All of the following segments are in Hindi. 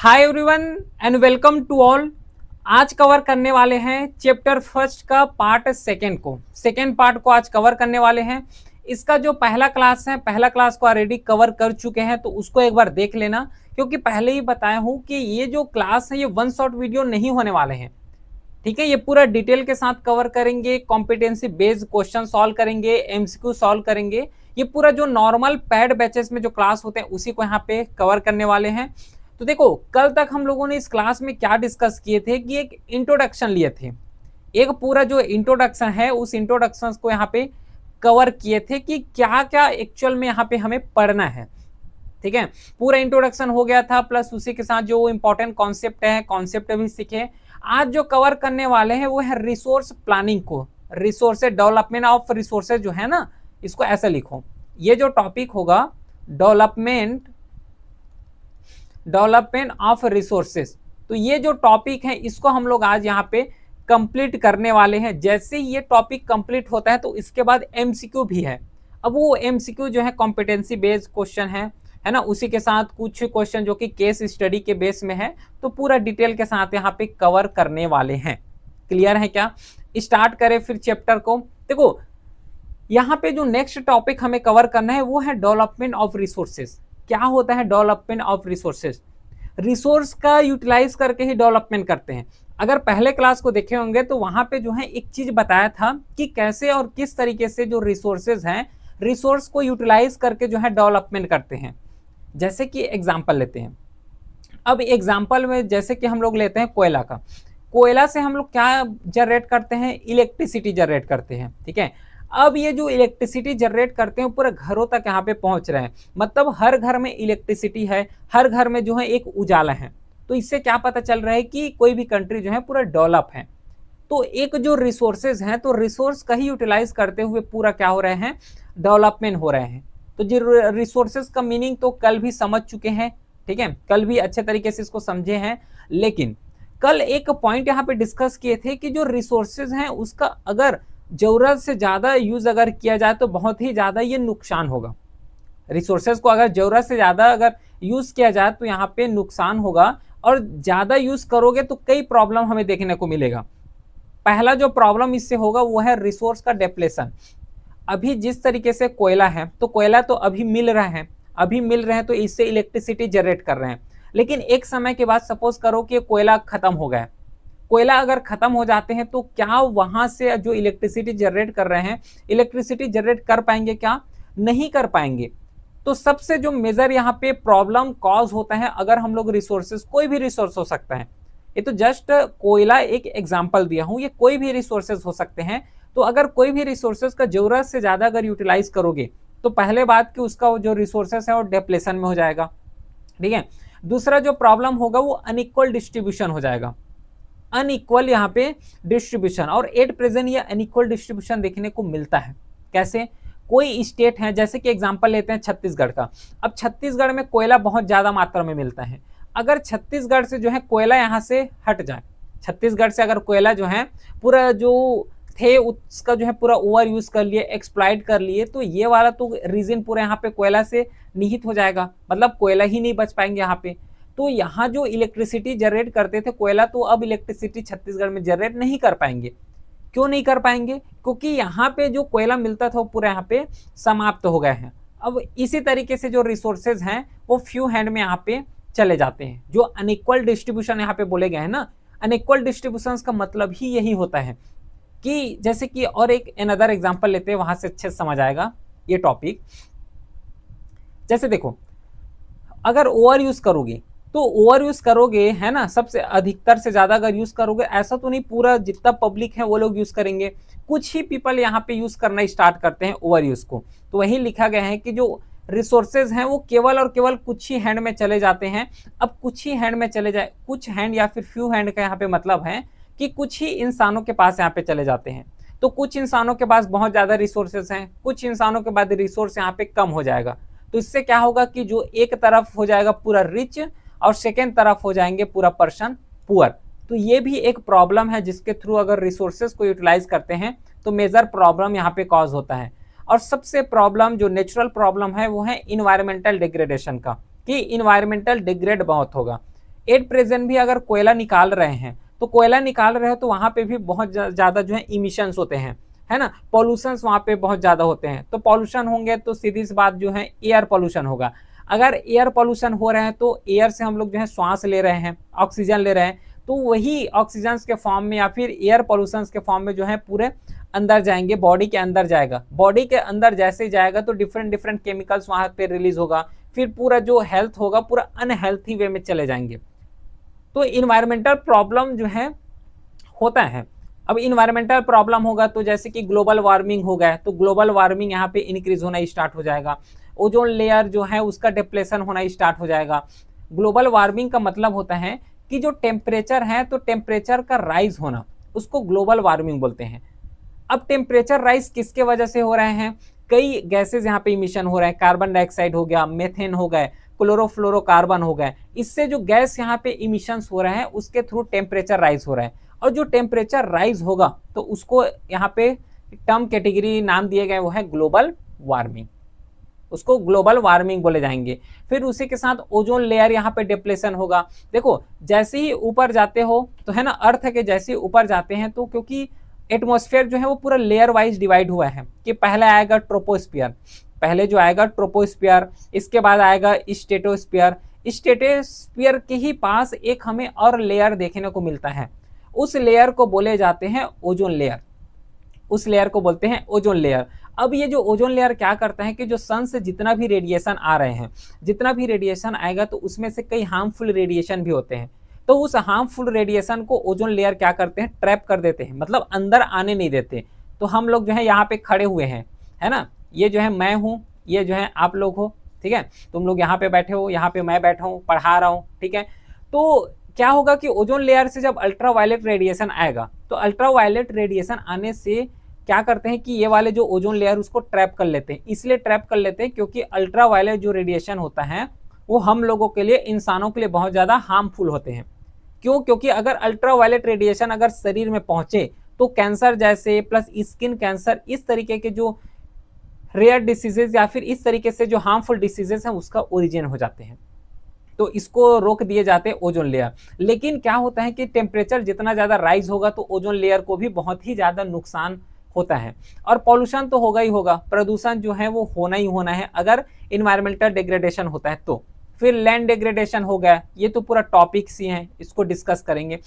Hi everyone and welcome to all. आज कवर करने वाले हैं चैप्टर फर्स्ट का पार्ट सेकेंड पार्ट को आज कवर करने वाले हैं। इसका जो पहला क्लास को ऑलरेडी कवर कर चुके हैं, तो उसको एक बार देख लेना, क्योंकि पहले ही बताया हूं कि ये जो क्लास है ये वन शॉट वीडियो नहीं होने वाले हैं। ठीक है, ये पूरा डिटेल के साथ कवर करेंगे, कॉम्पिटेंसी बेस्ड क्वेश्चन सॉल्व करेंगे, एमसीक्यू सॉल्व करेंगे। ये पूरा जो नॉर्मल पैड बैचेस में जो क्लास होते हैं उसी को यहाँ पे कवर करने वाले हैं। तो देखो, कल तक हम लोगों ने इस क्लास में क्या डिस्कस किए थे कि एक इंट्रोडक्शन लिए थे। एक पूरा जो इंट्रोडक्शन है उस इंट्रोडक्शन को यहाँ पे कवर किए थे कि क्या क्या एक्चुअल में यहाँ पे हमें पढ़ना है। ठीक है, पूरा इंट्रोडक्शन हो गया था, प्लस उसी के साथ जो इंपॉर्टेंट कॉन्सेप्ट है कॉन्सेप्ट भी सीखे। आज जो कवर करने वाले हैं वो है रिसोर्स प्लानिंग को, रिसोर्सेज डेवलपमेंट ऑफ रिसोर्सेज जो है ना, इसको ऐसा लिखो। ये जो टॉपिक होगा डेवलपमेंट ऑफ रिसोर्सेज, तो ये जो टॉपिक है इसको हम लोग आज यहाँ पे कंप्लीट करने वाले हैं। जैसे ही ये टॉपिक कंप्लीट होता है तो इसके बाद एमसीक्यू भी है। अब वो एमसीक्यू जो है कॉम्पिटेंसी बेस्ड क्वेश्चन है ना, उसी के साथ कुछ क्वेश्चन जो कि केस स्टडी के बेस में है, तो पूरा डिटेल के साथ यहाँ पे कवर करने वाले हैं। क्लियर है क्या? स्टार्ट करें फिर चैप्टर को। देखो, यहाँ पे जो नेक्स्ट टॉपिक हमें कवर करना है वो है डेवलपमेंट ऑफ रिसोर्सेज। क्या होता है डेवलपमेंट ऑफ रिसोर्सेज? रिसोर्स का यूटिलाइज करके ही डेवलपमेंट करते हैं। अगर पहले क्लास को देखे होंगे तो वहां पे जो है एक चीज बताया था कि कैसे और किस तरीके से जो रिसोर्सेज हैं, रिसोर्स को यूटिलाइज करके जो है डेवलपमेंट करते हैं। जैसे कि एग्जांपल लेते हैं। अब एग्जांपल में जैसे कि हम लोग लेते हैं कोयला का। कोयला से हम लोग क्या जनरेट करते हैं? इलेक्ट्रिसिटी जनरेट करते हैं। ठीक है, अब ये जो इलेक्ट्रिसिटी जनरेट करते हैं पूरे घरों तक यहाँ पे पहुंच रहे हैं, मतलब हर घर में इलेक्ट्रिसिटी है, हर घर में जो है एक उजाला है। तो इससे क्या पता चल रहा है कि कोई भी कंट्री जो है पूरा डेवलप है। तो एक जो रिसोर्सेज हैं, तो रिसोर्स का ही यूटिलाइज करते हुए पूरा क्या हो रहे हैं? डेवलपमेंट हो रहे हैं। तो जो रिसोर्सेज का मीनिंग तो कल भी समझ चुके हैं। ठीक है, कल भी अच्छे तरीके से इसको समझे हैं। लेकिन कल एक पॉइंट यहाँ पे डिस्कस किए थे कि जो रिसोर्सेज हैं उसका अगर जरूरत से ज्यादा यूज अगर किया जाए तो बहुत ही ज्यादा ये नुकसान होगा। रिसोर्सेज को अगर जरूरत से ज्यादा अगर यूज किया जाए तो यहाँ पे नुकसान होगा, और ज्यादा यूज करोगे तो कई प्रॉब्लम हमें देखने को मिलेगा। पहला जो प्रॉब्लम इससे होगा वो है रिसोर्स का डेप्लेशन। अभी जिस तरीके से कोयला है, तो कोयला तो अभी मिल रहा है, तो इससे इलेक्ट्रिसिटी जनरेट कर रहे हैं। लेकिन एक समय के बाद सपोज करो कि कोयला खत्म हो गया। कोयला अगर खत्म हो जाते हैं तो क्या वहां से जो इलेक्ट्रिसिटी जनरेट कर रहे हैं, इलेक्ट्रिसिटी जनरेट कर पाएंगे? क्या नहीं कर पाएंगे। तो सबसे जो मेजर यहाँ पे प्रॉब्लम कॉज होता है, अगर हम लोग रिसोर्सेज, कोई भी रिसोर्स हो सकता है, ये तो जस्ट कोयला एक एग्जांपल दिया हूं, ये कोई भी रिसोर्सेज हो सकते हैं। तो अगर कोई भी रिसोर्सेज का जरूरत से ज्यादा अगर यूटिलाइज करोगे तो पहले बात कि उसका जो रिसोर्सेज है वो डिप्लेशन में हो जाएगा। ठीक है, दूसरा जो प्रॉब्लम होगा वो अनइक्वल डिस्ट्रीब्यूशन हो जाएगा। अनइक्वल यहाँ पे डिस्ट्रीब्यूशन, और एट प्रेजेंट ये अनइक्वल डिस्ट्रीब्यूशन देखने को मिलता है। कैसे? कोई स्टेट है, जैसे कि एग्जांपल लेते हैं छत्तीसगढ़ का। अब छत्तीसगढ़ में कोयला बहुत ज्यादा मात्रा में मिलता है। अगर छत्तीसगढ़ से जो है कोयला यहाँ से हट जाए, छत्तीसगढ़ से अगर कोयला जो है पूरा जो थे उसका जो है पूरा ओवर यूज कर लिए, एक्सप्लॉइट कर लिए, तो ये वाला तो रीजन पूरा यहाँ पे कोयला से निहित हो जाएगा, मतलब कोयला ही नहीं बच पाएंगे यहाँ पे। तो यहाँ जो इलेक्ट्रिसिटी जनरेट करते थे कोयला, तो अब इलेक्ट्रिसिटी छत्तीसगढ़ में जनरेट नहीं कर पाएंगे। क्यों नहीं कर पाएंगे? क्योंकि यहाँ पे जो कोयला मिलता था वो पूरा यहाँ पे समाप्त हो गए हैं। अब इसी तरीके से जो रिसोर्सेज हैं वो फ्यू हैंड में यहाँ पे चले जाते हैं। जो अनइक्वल डिस्ट्रीब्यूशन यहाँ पे बोले गए हैं ना, अनइक्वल डिस्ट्रीब्यूशन का मतलब ही यही होता है कि जैसे कि, और एक अनदर एग्जांपल लेते हैं, वहां से अच्छे से समझ आएगा ये टॉपिक। जैसे देखो, अगर ओवर यूज करोगे तो ओवर यूज करोगे, है ना, सबसे अधिकतर से ज्यादा अगर यूज करोगे, ऐसा तो नहीं पूरा जितना पब्लिक है वो लोग यूज करेंगे, कुछ ही पीपल यहाँ पे यूज करना स्टार्ट करते हैं ओवर यूज को। तो वही लिखा गया है कि जो रिसोर्सेज हैं वो केवल और केवल कुछ ही हैंड में चले जाते हैं। अब कुछ ही हैंड में चले जाए, कुछ हैंड या फिर फ्यू हैंड का यहाँ पे मतलब है कि कुछ ही इंसानों के पास यहाँ पे चले जाते हैं। तो कुछ इंसानों के पास बहुत ज्यादा रिसोर्सेज हैं, कुछ इंसानों के पास रिसोर्स यहाँ पे कम हो जाएगा। तो इससे क्या होगा कि जो एक तरफ हो जाएगा पूरा रिच, और सेकेंड तरफ हो जाएंगे पूरा पर्सन पुअर। तो ये भी एक प्रॉब्लम है जिसके थ्रू अगर रिसोर्सेज को यूटिलाइज करते हैं तो मेजर प्रॉब्लम यहाँ पे कॉज होता है। और सबसे प्रॉब्लम जो नेचुरल प्रॉब्लम है वो है इन्वायरमेंटल डिग्रेडेशन का, कि इन्वायरमेंटल डिग्रेड बहुत होगा। एट प्रेजेंट भी अगर कोयला निकाल रहे हैं तो कोयला निकाल रहे हो तो वहां पे भी बहुत ज्यादा जो है इमिशंस होते हैं, है ना, पॉल्यूशन वहां पे बहुत ज्यादा होते हैं। तो पॉल्यूशन होंगे तो सीधी सी बात जो है एयर पॉल्यूशन होगा। अगर एयर पॉल्यूशन हो रहे हैं तो एयर से हम लोग जो है श्वास ले रहे हैं, ऑक्सीजन ले रहे हैं, तो वही ऑक्सीजन के फॉर्म में या फिर एयर पॉल्यूशन के फॉर्म में जो है पूरे अंदर जाएंगे, बॉडी के अंदर जाएगा। बॉडी के अंदर जैसे जाएगा तो डिफरेंट डिफरेंट केमिकल्स वहां पे रिलीज होगा, फिर पूरा जो हेल्थ होगा पूरा अनहेल्थी वे में चले जाएंगे। तो इन्वायरमेंटल प्रॉब्लम जो है होता है। अब इन्वायरमेंटल प्रॉब्लम होगा तो जैसे कि ग्लोबल वार्मिंग हो गया, तो ग्लोबल वार्मिंग यहाँ पे इंक्रीज होना स्टार्ट हो जाएगा। ओजोन लेयर जो है उसका डिप्लेशन होना स्टार्ट हो जाएगा। ग्लोबल वार्मिंग का मतलब होता है कि जो टेम्परेचर है तो टेम्परेचर का राइज होना, उसको ग्लोबल वार्मिंग बोलते हैं। अब टेम्परेचर राइज किसके वजह से हो रहे हैं? कई गैसेज यहाँ पे इमिशन हो रहे हैं, कार्बन डाइऑक्साइड हो गया, मेथेन हो गए, क्लोरोफ्लोरोकार्बन हो गए। इससे जो गैस यहाँ पे इमिशंस हो रहे हैं उसके थ्रू टेम्परेचर राइज हो रहा है। और जो टेम्परेचर राइज होगा तो उसको यहाँ पे टर्म कैटेगरी नाम दिए गए, वो है ग्लोबल वार्मिंग, उसको ग्लोबल वार्मिंग बोले जाएंगे। फिर उसी के साथ ओजोन लेयर यहाँ पे डिप्लेशन होगा। देखो जैसे ही ऊपर जाते हो तो है ना, अर्थ के जैसे ही ऊपर जाते हैं तो क्योंकि एटमॉस्फेयर जो है वो पूरा लेयर वाइज डिवाइड हुआ है कि पहले आएगा ट्रोपोस्फियर, पहले जो आएगा ट्रोपोस्फियर, इसके बाद आएगा स्ट्रेटोस्फियर। स्ट्रेटोस्फियर के ही पास एक हमें और लेयर देखने को मिलता है, उस लेयर को बोले जाते हैं ओजोन लेयर, उस लेयर को बोलते हैं ओजोन लेयर। अब ये जो ओजोन लेयर क्या करता है कि जो सन से जितना भी रेडिएशन आ रहे हैं, जितना भी रेडिएशन आएगा तो उसमें से कई हार्मफुल रेडिएशन भी होते हैं, तो उस हार्मफुल रेडिएशन को ओजोन लेयर क्या करते हैं, ट्रैप कर देते हैं, मतलब अंदर आने नहीं देते। तो हम लोग जो है यहाँ पे खड़े हुए हैं, है ना, ये जो है मैं हूँ, ये जो है आप लोग हो, ठीक है, तुम लोग यहाँ पे बैठे हो, यहाँ पे मैं बैठा हूँ पढ़ा रहा हूँ, ठीक है। तो क्या होगा कि ओजोन लेयर से जब अल्ट्रावायलेट रेडिएशन आएगा तो अल्ट्रावायलेट रेडिएशन आने से क्या करते हैं कि ये वाले जो ओजोन लेयर उसको ट्रैप कर लेते हैं। इसलिए ट्रैप कर लेते हैं क्योंकि अल्ट्रावायलेट जो रेडिएशन होता है वो हम लोगों के लिए, इंसानों के लिए बहुत ज्यादा हार्मफुल होते हैं। क्यों? क्योंकि अगर अल्ट्रावायलेट रेडिएशन अगर शरीर में पहुंचे तो कैंसर जैसे प्लस स्किन कैंसर, इस तरीके के जो रेयर डिसीजेज या फिर इस तरीके से जो हार्मफुल डिसीजेज हैं उसका ओरिजिन हो जाते हैं। तो इसको रोक दिए जाते हैं ओजोन लेयर। लेकिन क्या होता है कि टेम्परेचर जितना ज्यादा राइज होगा तो ओजोन लेयर को भी बहुत ही ज्यादा नुकसान होता है। और पॉल्यूशन तो होगा ही होगा, प्रदूषण जो है वो होना ही होना है अगर इन्वायरमेंटल डिग्रेडेशन होता है तो। फिर लैंड डिग्रेडेशन हो गया, ये तो पूरा टॉपिक्स ही हैं, इसको डिस्कस करेंगे।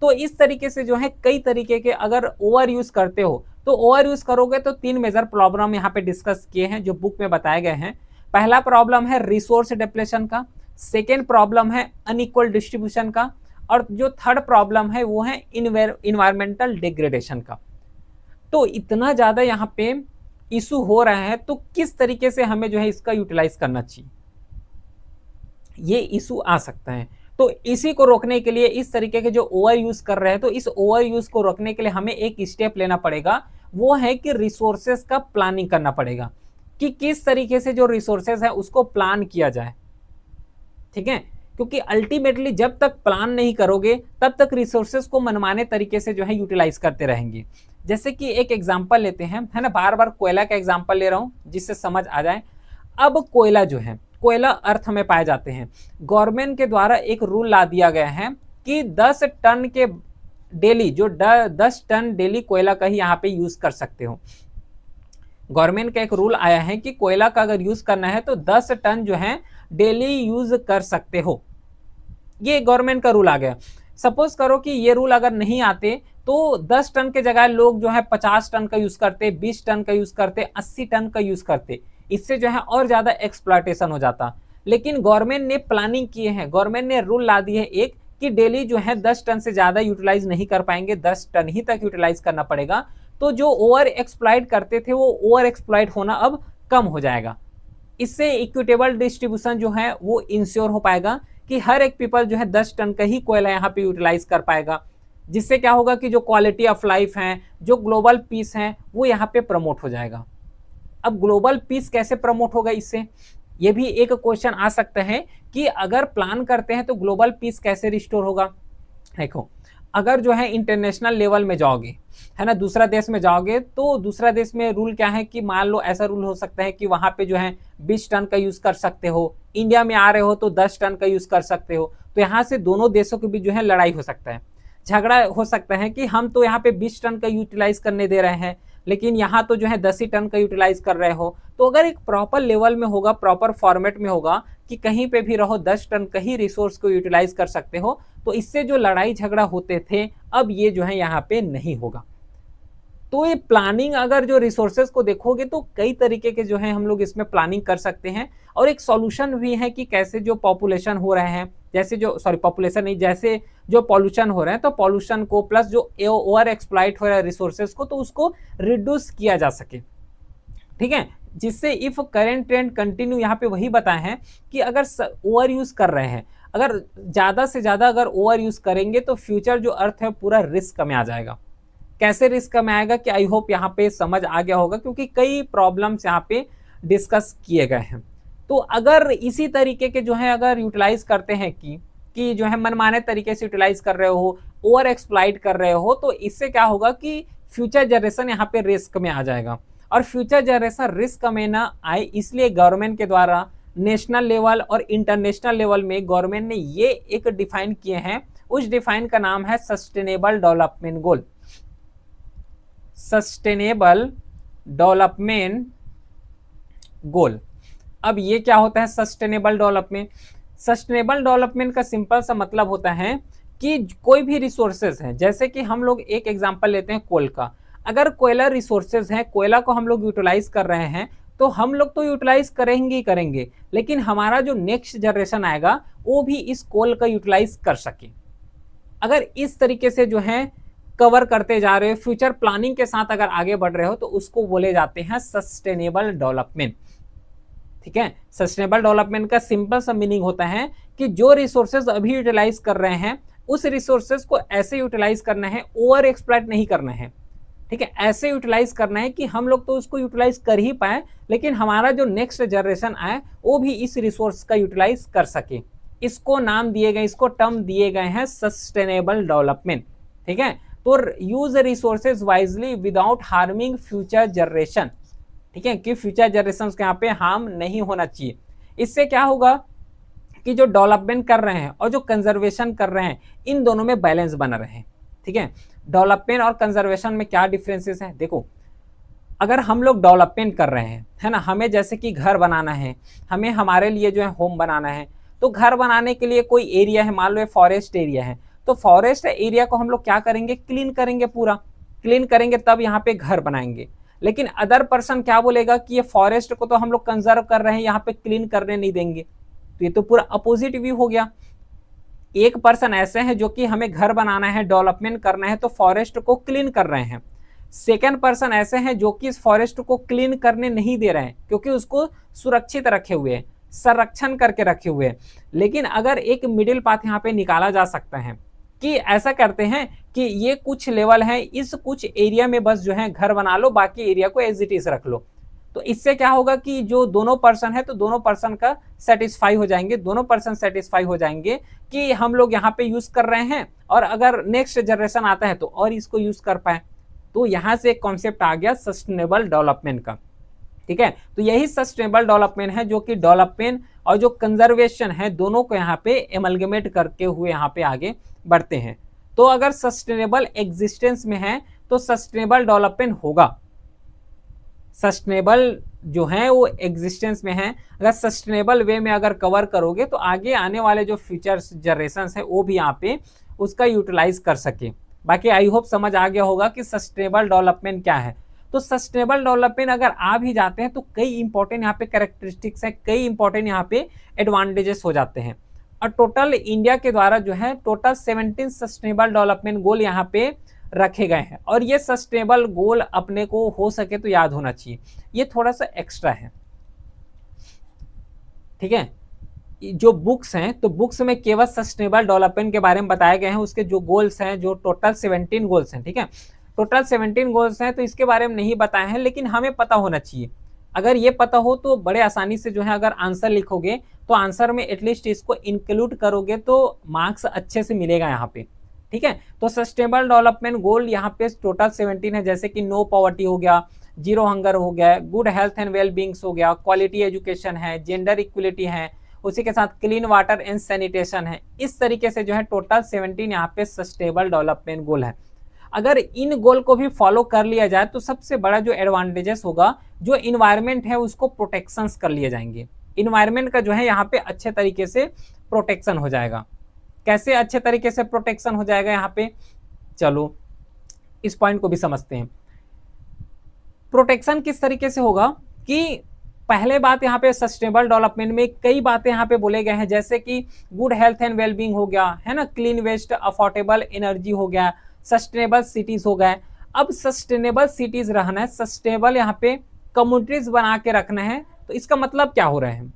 तो इस तरीके से जो है कई तरीके के, अगर ओवर यूज करते हो तो ओवर यूज करोगे तो 3 मेजर प्रॉब्लम यहाँ पे डिस्कस किए हैं जो बुक में बताए गए हैं। पहला प्रॉब्लम है रिसोर्स डिप्लेशन का, सेकेंड प्रॉब्लम है अनइक्वल डिस्ट्रीब्यूशन का, और जो थर्ड प्रॉब्लम है वो है इन्वायरमेंटल डिग्रेडेशन का। तो इतना ज्यादा यहाँ पे इशू हो रहा है तो किस तरीके से हमें जो है इसका यूटिलाइज करना चाहिए, ये इशू आ सकता है। तो इसी को रोकने के लिए, इस तरीके के जो ओवर यूज कर रहे हैं, तो इस ओवर यूज को रोकने के लिए हमें एक स्टेप लेना पड़ेगा, वो है कि रिसोर्सेज का प्लानिंग करना पड़ेगा कि किस तरीके से जो रिसोर्सेज है उसको प्लान किया जाए, ठीक है। क्योंकि अल्टीमेटली जब तक प्लान नहीं करोगे तब तक रिसोर्सेज को मनमाने तरीके से जो है यूटिलाइज करते रहेंगे। जैसे कि एक एग्जांपल लेते हैं, है ना, बार बार कोयला का एग्जांपल ले रहा हूं जिससे समझ आ जाए। अब कोयला जो है, कोयला अर्थ में पाए जाते हैं। गवर्नमेंट के द्वारा एक रूल ला दिया गया है कि 10 टन के डेली, जो 10 टन डेली कोयला का ही यहाँ पे यूज कर सकते हो। गवर्नमेंट का एक रूल आया है कि कोयला का अगर यूज करना है तो 10 टन जो है डेली यूज कर सकते हो, ये गवर्नमेंट का रूल आ गया। सपोज करो कि ये रूल अगर नहीं आते तो 10 टन के जगह लोग जो है 50 टन का यूज करते, 20 टन का यूज करते, 80 टन का यूज करते, इससे जो है और ज्यादा एक्सप्लॉयटेशन हो जाता। लेकिन गवर्नमेंट ने प्लानिंग किए हैं, गवर्नमेंट ने रूल ला दिए एक कि डेली जो है 10 टन से ज्यादा यूटिलाइज नहीं कर पाएंगे, 10 टन ही तक यूटिलाइज करना पड़ेगा। तो जो ओवर एक्सप्लॉइट करते थे वो ओवर एक्सप्लॉइट होना अब कम हो जाएगा। इससे इक्विटेबल डिस्ट्रीब्यूशन जो है वो इंश्योर हो पाएगा कि हर एक पीपल जो है 10 टन का ही कोयला यहाँ पे यूटिलाइज कर पाएगा। जिससे क्या होगा कि जो क्वालिटी ऑफ लाइफ है, जो ग्लोबल पीस है, वो यहाँ पे प्रमोट हो जाएगा। अब ग्लोबल पीस कैसे प्रमोट होगा इससे, ये भी एक क्वेश्चन आ सकता है कि अगर प्लान करते हैं तो ग्लोबल पीस कैसे रिस्टोर होगा। देखो अगर जो है इंटरनेशनल लेवल में जाओगे, है ना, दूसरा देश में जाओगे, तो दूसरा देश में रूल क्या है कि मान लो ऐसा रूल हो सकता है कि वहां पे जो है 20 टन का यूज कर सकते हो, इंडिया में आ रहे हो तो 10 टन का यूज कर सकते हो। तो यहाँ से दोनों देशों के बीच जो है लड़ाई हो सकता है, झगड़ा हो सकता है कि हम तो यहाँ पे 20 टन का यूटिलाइज करने दे रहे हैं, लेकिन यहाँ तो जो है 10 ही टन का यूटिलाइज कर रहे हो। तो अगर एक प्रॉपर लेवल में होगा, प्रॉपर फॉर्मेट में होगा कि कहीं पे भी रहो 10 टन का ही रिसोर्स को यूटिलाइज कर सकते हो, तो इससे जो लड़ाई झगड़ा होते थे अब ये जो है यहाँ पे नहीं होगा। तो ये प्लानिंग, अगर जो रिसोर्सेज को देखोगे तो कई तरीके के जो है हम लोग इसमें प्लानिंग कर सकते हैं, और एक सॉल्यूशन भी है कि कैसे जो पॉपुलेशन हो रहे हैं, जैसे जो पॉपुलेशन नहीं, जैसे जो पॉल्यूशन हो रहे हैं, तो पॉल्यूशन को प्लस जो ओवर एक्सप्लॉइट हो रहा है रिसोर्सेज को, तो उसको रिड्यूस किया जा सके। ठीक है, जिससे इफ करेंट ट्रेंड कंटिन्यू, यहाँ पे वही बताए हैं कि अगर ओवर यूज कर रहे हैं, अगर ज्यादा से ज्यादा अगर ओवर यूज करेंगे तो फ्यूचर जो अर्थ है पूरा रिस्क में आ जाएगा। कैसे रिस्क में आएगा कि आई होप यहाँ पे समझ आ गया होगा, क्योंकि कई प्रॉब्लम्स यहाँ पे डिस्कस किए गए हैं। तो अगर इसी तरीके के जो है अगर यूटिलाइज करते हैं कि जो है मनमाने तरीके से यूटिलाइज कर रहे हो, ओवर एक्सप्लॉइट कर रहे हो, तो इससे क्या होगा कि फ्यूचर जनरेशन यहाँ पे रिस्क में आ जाएगा। और फ्यूचर जनरेशन रिस्क में ना आए, इसलिए गवर्नमेंट के द्वारा नेशनल लेवल और इंटरनेशनल लेवल में गवर्नमेंट ने ये एक डिफाइन किए हैं। उस डिफाइन का नाम है sustainable development goal. Sustainable development goal. अब ये क्या होता है सस्टेनेबल डेवलपमेंट? सस्टेनेबल डेवलपमेंट का सिंपल सा मतलब होता है कि कोई भी रिसोर्सेज है, जैसे कि हम लोग एक एग्जांपल लेते हैं कोल का। अगर कोयला रिसोर्सेज है, कोयला को हम लोग यूटिलाइज कर रहे हैं, तो हम लोग तो यूटिलाइज करेंगे ही करेंगे, लेकिन हमारा जो नेक्स्ट जनरेशन आएगा वो भी इस कोल का यूटिलाइज कर सके। अगर इस तरीके से जो है कवर करते जा रहे हो, फ्यूचर प्लानिंग के साथ अगर आगे बढ़ रहे हो, तो उसको बोले जाते हैं सस्टेनेबल डेवलपमेंट। ठीक है, सस्टेनेबल डेवलपमेंट का सिंपल सा मीनिंग होता है कि जो रिसोर्सेज अभी यूटिलाइज कर रहे हैं उस रिसोर्सेज को ऐसे यूटिलाइज करना है, ओवर एक्सप्लॉइट नहीं करना है। ठीक है, ऐसे यूटिलाइज करना है कि हम लोग तो उसको यूटिलाइज कर ही पाए, लेकिन हमारा जो नेक्स्ट जनरेशन आए वो भी इस रिसोर्स का यूटिलाइज कर सके। इसको नाम दिए गए, इसको टर्म दिए गए हैं सस्टेनेबल डेवलपमेंट। ठीक है, तो use resources wisely without harming future generation. ठीक है, कि फ्यूचर जनरेशन के यहाँ पे हार्म नहीं होना चाहिए। इससे क्या होगा कि जो डेवलपमेंट कर रहे हैं और जो कंजर्वेशन कर रहे हैं, इन दोनों में बैलेंस बना रहे। ठीक है, डेवलपमेंट और कंजर्वेशन में क्या डिफरेंसेस हैं? देखो, अगर हम लोग डेवलपमेंट कर रहे हैं, है ना, हमें जैसे कि घर बनाना है, हमें हमारे लिए जो है होम बनाना है, तो घर बनाने के लिए कोई एरिया है, मान लो ये फॉरेस्ट एरिया है, तो फॉरेस्ट एरिया को हम लोग क्या करेंगे, क्लीन करेंगे, पूरा क्लीन करेंगे, तब यहाँ पे घर बनाएंगे। लेकिन अदर पर्सन क्या बोलेगा कि ये फॉरेस्ट को तो हम लोग कंजर्व कर रहे हैं, यहाँ पे क्लीन करने नहीं देंगे। तो ये तो पूरा अपोजिट व्यू हो गया। एक पर्सन ऐसे हैं जो कि हमें घर बनाना है, डेवलपमेंट करना है, तो फॉरेस्ट को क्लीन कर रहे हैं। सेकेंड पर्सन ऐसे हैं जो कि इस फॉरेस्ट को क्लीन करने नहीं दे रहे हैं, क्योंकि उसको सुरक्षित रखे हुए हैं, संरक्षण करके रखे हुए हैं। लेकिन अगर एक मिडिल पाथ यहाँ पे निकाला जा सकता है कि ऐसा करते हैं कि ये कुछ लेवल है, इस कुछ एरिया में बस जो है घर बना लो, बाकी एरिया को एज इट इज रख लो। तो इससे क्या होगा कि जो दोनों पर्सन है, तो दोनों पर्सन का सेटिस्फाई हो जाएंगे, दोनों पर्सन सेटिस्फाई हो जाएंगे कि हम लोग यहाँ पे यूज कर रहे हैं, और अगर नेक्स्ट जनरेशन आता है तो और इसको यूज कर पाए। तो यहाँ से एक कॉन्सेप्ट आ गया सस्टेनेबल डेवलपमेंट का। ठीक है, तो यही सस्टेनेबल डेवलपमेंट है जो कि डेवलपमेंट और जो कंजर्वेशन है दोनों को यहाँ पे एमलगमेट करके हुए यहाँ पे आगे बढ़ते हैं। तो अगर सस्टेनेबल एग्जिस्टेंस में है तो सस्टेनेबल डेवलपमेंट होगा। सस्टेनेबल जो है वो एग्जिस्टेंस में है, अगर सस्टेनेबल वे में अगर कवर करोगे तो आगे आने वाले जो फ्यूचर जनरेशन है वो भी यहाँ पे उसका यूटिलाइज कर सके। बाकी आई होप समझ आ गया होगा कि सस्टेनेबल डेवलपमेंट क्या है। तो सस्टेनेबल डेवलपमेंट अगर आ भी जाते हैं तो कई इंपॉर्टेंट यहाँ पे कैरेक्टरिस्टिक्स है, कई इंपॉर्टेंट यहाँ पे एडवांटेजेस हो जाते हैं। और टोटल इंडिया के द्वारा जो है टोटल 17 सस्टेनेबल डेवलपमेंट गोल यहाँ पे रखे गए हैं, और ये सस्टेनेबल गोल अपने को हो सके तो याद होना चाहिए, ये थोड़ा सा एक्स्ट्रा है। ठीक है, जो बुक्स हैं तो बुक्स में केवल सस्टेनेबल डेवलपमेंट के बारे में बताए गए हैं, उसके जो गोल्स हैं, जो टोटल 17 गोल्स हैं। ठीक है, टोटल 17 गोल्स हैं, तो इसके बारे में नहीं बताए हैं, लेकिन हमें पता होना चाहिए। अगर ये पता हो तो बड़े आसानी से जो है अगर आंसर लिखोगे तो आंसर में एटलीस्ट इसको इंक्लूड करोगे तो मार्क्स अच्छे से मिलेगा यहाँ पे। ठीक है। तो सस्टेनेबल डेवलपमेंट गोल यहाँ पे टोटल 17 है, जैसे कि नो पॉवर्टी हो गया, जीरो हंगर हो गया, good health and well beings हो गया, क्वालिटी एजुकेशन है, जेंडर इक्वलिटी है, उसी के साथ क्लीन वाटर एंड सैनिटेशन है। इस तरीके से जो है टोटल 17 यहाँ पे सस्टेनेबल डेवलपमेंट गोल है। अगर इन गोल को भी फॉलो कर लिया जाए तो सबसे बड़ा जो एडवांटेजेस होगा, जो इन्वायरमेंट है उसको प्रोटेक्शंस कर लिए जाएंगे। इन्वायरमेंट का जो है यहाँ पे अच्छे तरीके से प्रोटेक्शन हो जाएगा। कैसे अच्छे तरीके से प्रोटेक्शन हो जाएगा यहाँ पे, चलो इस पॉइंट को भी समझते हैं। प्रोटेक्शन किस तरीके से होगा कि पहले बात यहाँ पे सस्टेनेबल डेवलपमेंट में कई बातें यहाँ पे बोले गए हैं, जैसे कि गुड हेल्थ एंड वेलबींग हो गया, है ना, क्लीन वेस्ट, अफोर्डेबल एनर्जी हो गया, सस्टेनेबल सिटीज हो गए। अब सस्टेनेबल सिटीज रहना है, सस्टेनेबल यहाँ पे कम्युनिटीज बना के रखना है, तो इसका मतलब क्या हो रहा है,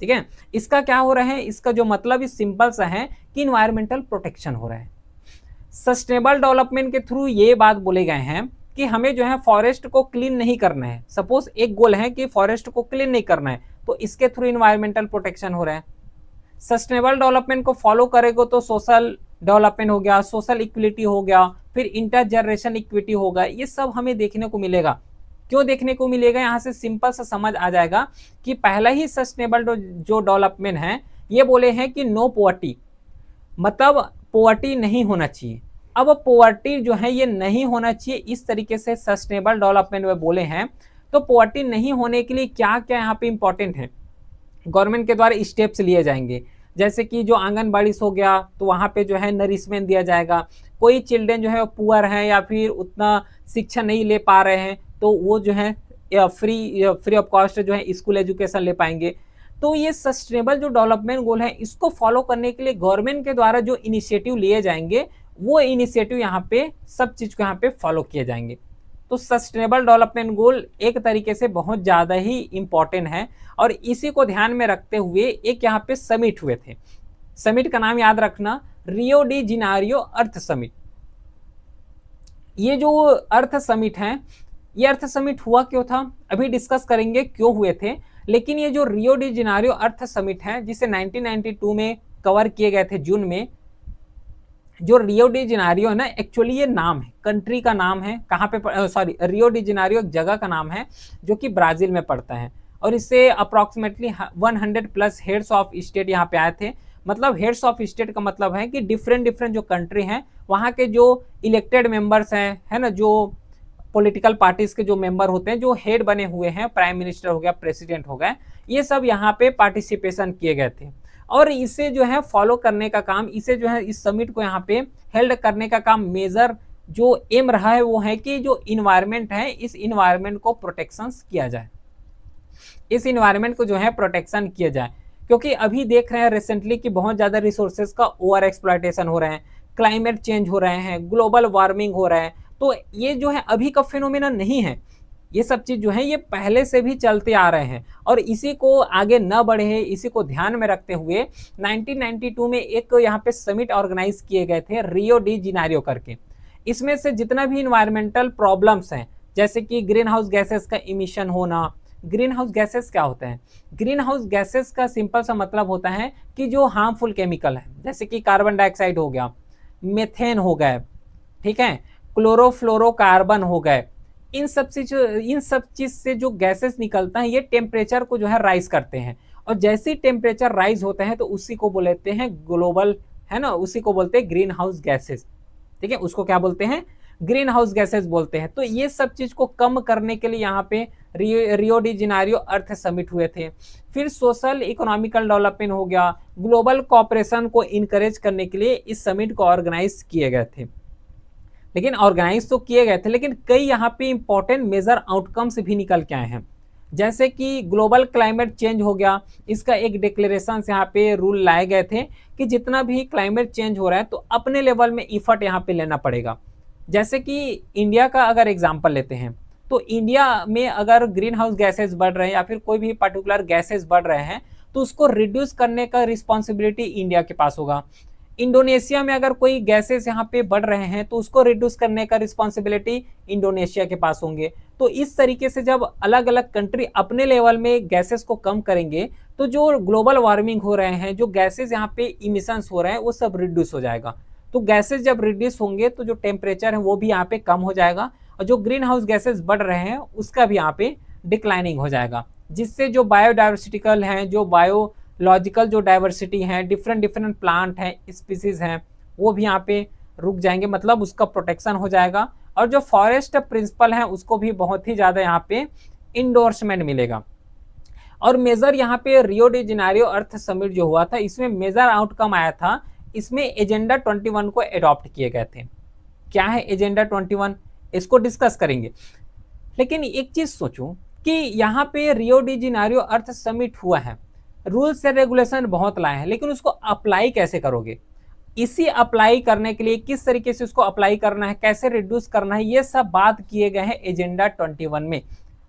ठीक है, इसका क्या हो रहा है, इसका जो मतलब इस सिंपल सा है कि इन्वायरमेंटल प्रोटेक्शन हो रहा है। सस्टेनेबल डेवलपमेंट के थ्रू ये बात बोले गए हैं कि हमें जो है फॉरेस्ट को क्लीन नहीं करना है। सपोज एक गोल है कि फॉरेस्ट को क्लीन नहीं करना है, तो इसके थ्रू इन्वायरमेंटल प्रोटेक्शन हो रहा है। सस्टेनेबल डेवलपमेंट को फॉलो करेगा तो सोशल डेवलपमेंट हो गया, सोशल इक्विलिटी हो गया, फिर इंटर जनरेशन इक्विटी होगा, ये सब हमें देखने को मिलेगा। क्यों देखने को मिलेगा, यहाँ से सिंपल सा समझ आ जाएगा कि पहला ही सस्टेनेबल जो डेवलपमेंट है ये बोले हैं कि नो पॉवर्टी, मतलब पॉवर्टी नहीं होना चाहिए। अब पॉवर्टी जो है ये नहीं होना चाहिए, इस तरीके से सस्टेनेबल डेवलपमेंट में बोले हैं। तो पॉवर्टी नहीं होने के लिए क्या क्या यहाँ पे इंपॉर्टेंट है, गवर्नमेंट के द्वारा स्टेप्स लिए जाएंगे, जैसे कि जो आंगनबाड़ी हो गया तो वहाँ पे जो है नरिशमेंट दिया जाएगा। कोई चिल्ड्रन जो है पुअर हैं या फिर उतना शिक्षा नहीं ले पा रहे हैं, तो वो जो है फ्री ऑफ कॉस्ट जो है स्कूल एजुकेशन ले पाएंगे। तो ये सस्टेनेबल जो डेवलपमेंट गोल है इसको फॉलो करने के लिए गवर्नमेंट के द्वारा जो इनिशिएटिव लिए जाएंगे, वो इनिशिएटिव यहाँ पे सब चीज को यहाँ पे फॉलो किए जाएंगे। तो सस्टेनेबल डेवलपमेंट गोल एक तरीके से बहुत ज़्यादा ही इंपॉर्टेंट है, और इसी को ध्यान में रखते हुए एक यहाँ पे समिट हुए थे। समिट का नाम याद रखना, रियो डी जिनारियो अर्थ समिट। ये जो अर्थ समिट है, ये अर्थ समिट हुआ क्यों था, अभी डिस्कस करेंगे क्यों हुए थे। लेकिन ये जो रियो डी जिनारियो अर्थ समिट है, जिसे 1992 में कवर किए गए थे जून में, जो रियो डी जिनारियो है ना, एक्चुअली ये नाम है, कंट्री का नाम है, कहाँ पे, सॉरी, रियो डी जिनारियो एक जगह का नाम है जो कि ब्राजील में पड़ता है। और इससे approximately 100 plus heads of state यहाँ पे आए थे। मतलब हेड्स ऑफ स्टेट का मतलब है कि डिफरेंट जो कंट्री हैं वहाँ के जो इलेक्टेड मेंबर्स हैं, है ना, जो पॉलिटिकल पार्टीज के जो मेंबर होते हैं, जो हेड बने हुए हैं, प्राइम मिनिस्टर हो गया, प्रेसिडेंट हो गए, ये सब यहाँ पे पार्टिसिपेशन किए गए थे। और इसे जो है फॉलो करने का काम, इसे जो है इस समिट को यहाँ पे हेल्ड करने का काम, मेजर जो एम रहा है वो है कि जो इन्वायरमेंट है, इस इन्वायरमेंट को प्रोटेक्शन किया जाए, इस इन्वायरमेंट को जो है प्रोटेक्शन किया जाए। क्योंकि अभी देख रहे हैं रिसेंटली कि बहुत ज़्यादा रिसोर्सेज का ओवर एक्सप्लॉयटेशन हो रहे हैं, क्लाइमेट चेंज हो रहे हैं, ग्लोबल वार्मिंग हो रहा है। तो ये जो है अभी का फिनोमेना नहीं है, ये सब चीज़ जो है ये पहले से भी चलते आ रहे हैं, और इसी को आगे न बढ़े, इसी को ध्यान में रखते हुए 1992 में एक यहाँ पे समिट ऑर्गेनाइज किए गए थे, रियो डी जिनारियो करके। इसमें से जितना भी इन्वायरमेंटल प्रॉब्लम्स हैं, जैसे कि ग्रीन हाउस गैसेस का इमिशन होना। ग्रीन हाउस गैसेस क्या होता है, ग्रीन हाउस गैसेस का सिंपल सा मतलब होता है कि जो हार्मफुल केमिकल है, जैसे कि कार्बन डाइऑक्साइड हो गया, मेथेन हो गए, ठीक है, क्लोरोफ्लोरोकार्बन हो गए, इन सब चीज से जो गैसेस निकलता है ये टेम्परेचर को जो है राइज करते हैं। और जैसे ही टेम्परेचर राइज होता है तो उसी को बोलते हैं ग्लोबल, है ना, उसी को बोलते हैं ग्रीन हाउस गैसेस, ठीक है, उसको क्या बोलते हैं, ग्रीन हाउस गैसेस बोलते हैं। तो ये सब चीज को कम करने के लिए यहाँ पे रियो डी जिनारियो अर्थ समिट हुए थे। फिर सोशल इकोनॉमिकल डेवलपमेंट हो गया, ग्लोबल कोऑपरेशन को इनकरेज करने के लिए इस समिट को ऑर्गेनाइज किए गए थे। लेकिन ऑर्गेनाइज तो किए गए थे, लेकिन कई यहाँ पे इंपॉर्टेंट मेजर आउटकम्स भी निकल के आए हैं, जैसे कि ग्लोबल क्लाइमेट चेंज हो गया। इसका एक डिक्लेरेशन यहाँ पे रूल लाए गए थे कि जितना भी क्लाइमेट चेंज हो रहा है तो अपने लेवल में इफर्ट यहाँ पे लेना पड़ेगा। जैसे कि इंडिया का अगर एग्जाम्पल लेते हैं, तो इंडिया में अगर ग्रीन हाउस गैसेस बढ़ रहे हैं या फिर कोई भी पर्टिकुलर गैसेस बढ़ रहे हैं, तो उसको रिड्यूस करने का रिस्पॉन्सिबिलिटी इंडिया के पास होगा। इंडोनेशिया में अगर कोई गैसेस यहाँ पे बढ़ रहे हैं तो उसको रिड्यूस करने का रिस्पॉन्सिबिलिटी इंडोनेशिया के पास होंगे। तो इस तरीके से जब अलग अलग कंट्री अपने लेवल में गैसेस को कम करेंगे, तो जो ग्लोबल वार्मिंग हो रहे हैं, जो गैसेस यहाँ पे इमिशंस हो रहे हैं, वो सब रिड्यूस हो जाएगा। तो गैसेस जब रिड्यूस होंगे तो जो टेम्परेचर है वो भी यहाँ पे कम हो जाएगा, और जो ग्रीन हाउस गैसेस बढ़ रहे हैं उसका भी यहाँ पे डिक्लाइनिंग हो जाएगा, जिससे जो बायोडाइवर्सिटिकल हैं, जो बायोलॉजिकल जो डाइवर्सिटी है, डिफरेंट डिफरेंट प्लांट हैं, स्पीसीज हैं, वो भी यहाँ पे रुक जाएंगे, मतलब उसका प्रोटेक्शन हो जाएगा। और जो फॉरेस्ट प्रिंसिपल है उसको भी बहुत ही ज़्यादा यहाँ पे इंडोर्समेंट मिलेगा। और मेजर यहाँ पे रियो डी जेनेरियो अर्थ समिट जो हुआ था, इसमें मेजर आउटकम आया था, इसमें एजेंडा 21 को अडॉप्ट किए गए थे। क्या है एजेंडा 21, इसको डिस्कस करेंगे। लेकिन एक चीज सोचो कि यहाँ पे रियो डी जेनेरियो अर्थ समिट हुआ है, रूल्स एंड रेगुलेशन बहुत लाए हैं, लेकिन उसको अप्लाई कैसे करोगे? इसी अप्लाई करने के लिए किस तरीके से उसको अप्लाई करना है, कैसे रिड्यूस करना है, ये सब बात किए गए हैं एजेंडा 21 में।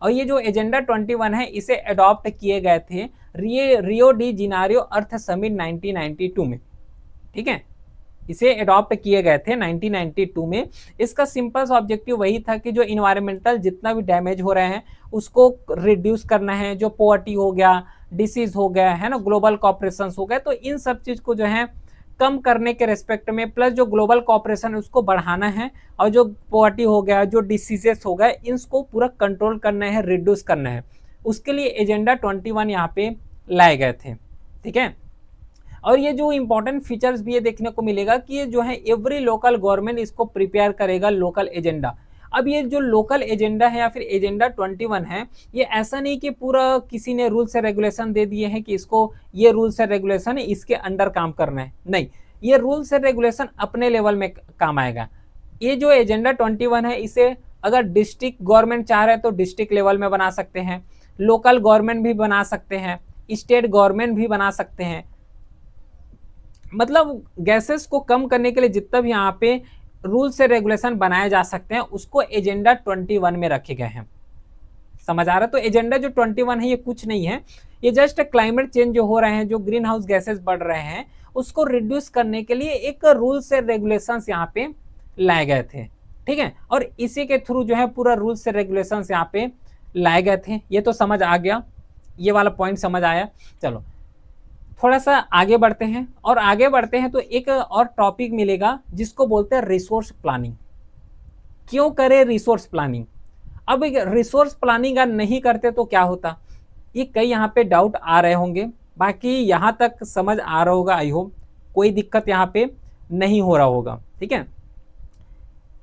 और ये जो एजेंडा 21 है इसे अडॉप्ट किए गए थे रियो डी जेनेरियो अर्थ समिट 1992 में। ठीक है, इसे अडॉप्ट किए गए थे 1992 में। इसका सिंपल सा ऑब्जेक्टिव वही था कि जो इन्वायरमेंटल जितना भी डैमेज हो रहे हैं उसको रिड्यूस करना है, जो पॉवर्टी हो गया, डिसीज हो गया है ना, ग्लोबल कॉपरेशन हो गया, तो इन सब चीज को जो है कम करने के रेस्पेक्ट में, प्लस जो ग्लोबल कॉपरेशन है उसको बढ़ाना है, और जो पॉवर्टी हो गया, जो डिसीजेस हो गए, इनको पूरा कंट्रोल करना है, रिड्यूस करना है। उसके लिए एजेंडा 21 यहाँ पे लाए गए थे। ठीक है, और ये जो इंपॉर्टेंट फीचर्स भी ये देखने को मिलेगा कि ये जो है एवरी लोकल गवर्नमेंट इसको प्रिपेयर करेगा लोकल एजेंडा। अब ये जो लोकल एजेंडा है या फिर एजेंडा 21 है, ये ऐसा नहीं कि पूरा किसी ने रूल्स एंड रेगुलेशन दे दिए हैं कि इसको ये रूल्स एंड रेगुलेशन है, इसके अंडर काम करना है, नहीं, ये रूल्स एंड रेगुलेशन अपने लेवल में काम आएगा। ये जो एजेंडा 21 है इसे अगर डिस्ट्रिक्ट गवर्नमेंट चाह रहे हैं तो डिस्ट्रिक्ट लेवल में बना सकते हैं, लोकल गवर्नमेंट भी बना सकते हैं, स्टेट गवर्नमेंट भी बना सकते हैं। मतलब गैसेस को कम करने के लिए जितना भी यहाँ पे रूल्स से रेगुलेशन बनाए जा सकते हैं उसको एजेंडा 21 में रखे गए हैं। समझ आ रहा है? तो एजेंडा जो 21 है ये कुछ नहीं है, ये जस्ट क्लाइमेट चेंज जो हो रहे हैं, जो ग्रीन हाउस गैसेस बढ़ रहे हैं, उसको रिड्यूस करने के लिए एक रूल्स से रेगुलेशंस यहाँ पे लाए गए थे। ठीक है, और इसी के थ्रू जो है पूरा रूल्स से रेगुलेशंस यहाँ पे लाए गए थे। ये तो समझ आ गया, ये वाला पॉइंट समझ आया। चलो थोड़ा सा आगे बढ़ते हैं, और आगे बढ़ते हैं तो एक और टॉपिक मिलेगा जिसको बोलते हैं रिसोर्स प्लानिंग। क्यों करें रिसोर्स प्लानिंग? अब रिसोर्स प्लानिंग अगर नहीं करते तो क्या होता, ये कई यहाँ पे डाउट आ रहे होंगे, बाकी यहाँ तक समझ आ रहा होगा, आई होप कोई दिक्कत यहाँ पे नहीं हो रहा होगा। ठीक है,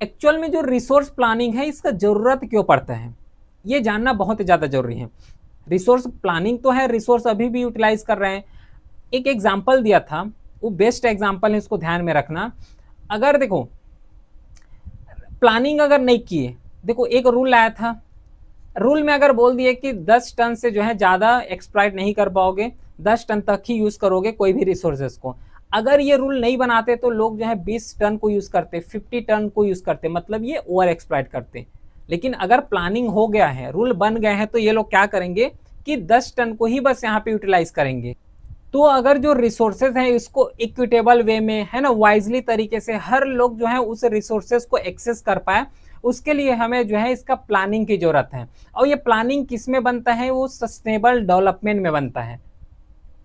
एक्चुअल में जो रिसोर्स प्लानिंग है इसका जरूरत क्यों पड़ता है ये जानना बहुत ज़्यादा जरूरी है। रिसोर्स प्लानिंग तो है, रिसोर्स अभी भी यूटिलाइज कर रहे हैं। एक एग्जाम्पल दिया था, वो बेस्ट एग्जाम्पल है, इसको ध्यान में रखना। अगर देखो प्लानिंग अगर नहीं किए, देखो एक रूल आया था, रूल में अगर बोल दिए कि 10 टन से जो है ज़्यादा एक्सप्लॉइट नहीं कर पाओगे, 10 टन तक ही यूज़ करोगे कोई भी रिसोर्सेज को। अगर ये रूल नहीं बनाते तो लोग जो है 20 टन को यूज़ करते, 50 टन को यूज़ करते, मतलब ये ओवर एक्सप्लॉइट करते। लेकिन अगर प्लानिंग हो गया है, रूल बन गए हैं, तो ये लोग क्या करेंगे कि 10 टन को ही बस यहाँ पे यूटिलाइज करेंगे। तो अगर जो रिसोर्सेज हैं इसको इक्विटेबल वे में, है ना, वाइजली तरीके से हर लोग जो है उस रिसोर्सेज को एक्सेस कर पाए, उसके लिए हमें जो है इसका प्लानिंग की जरूरत है। और ये प्लानिंग किस में बनता है, वो सस्टेनेबल डेवलपमेंट में बनता है।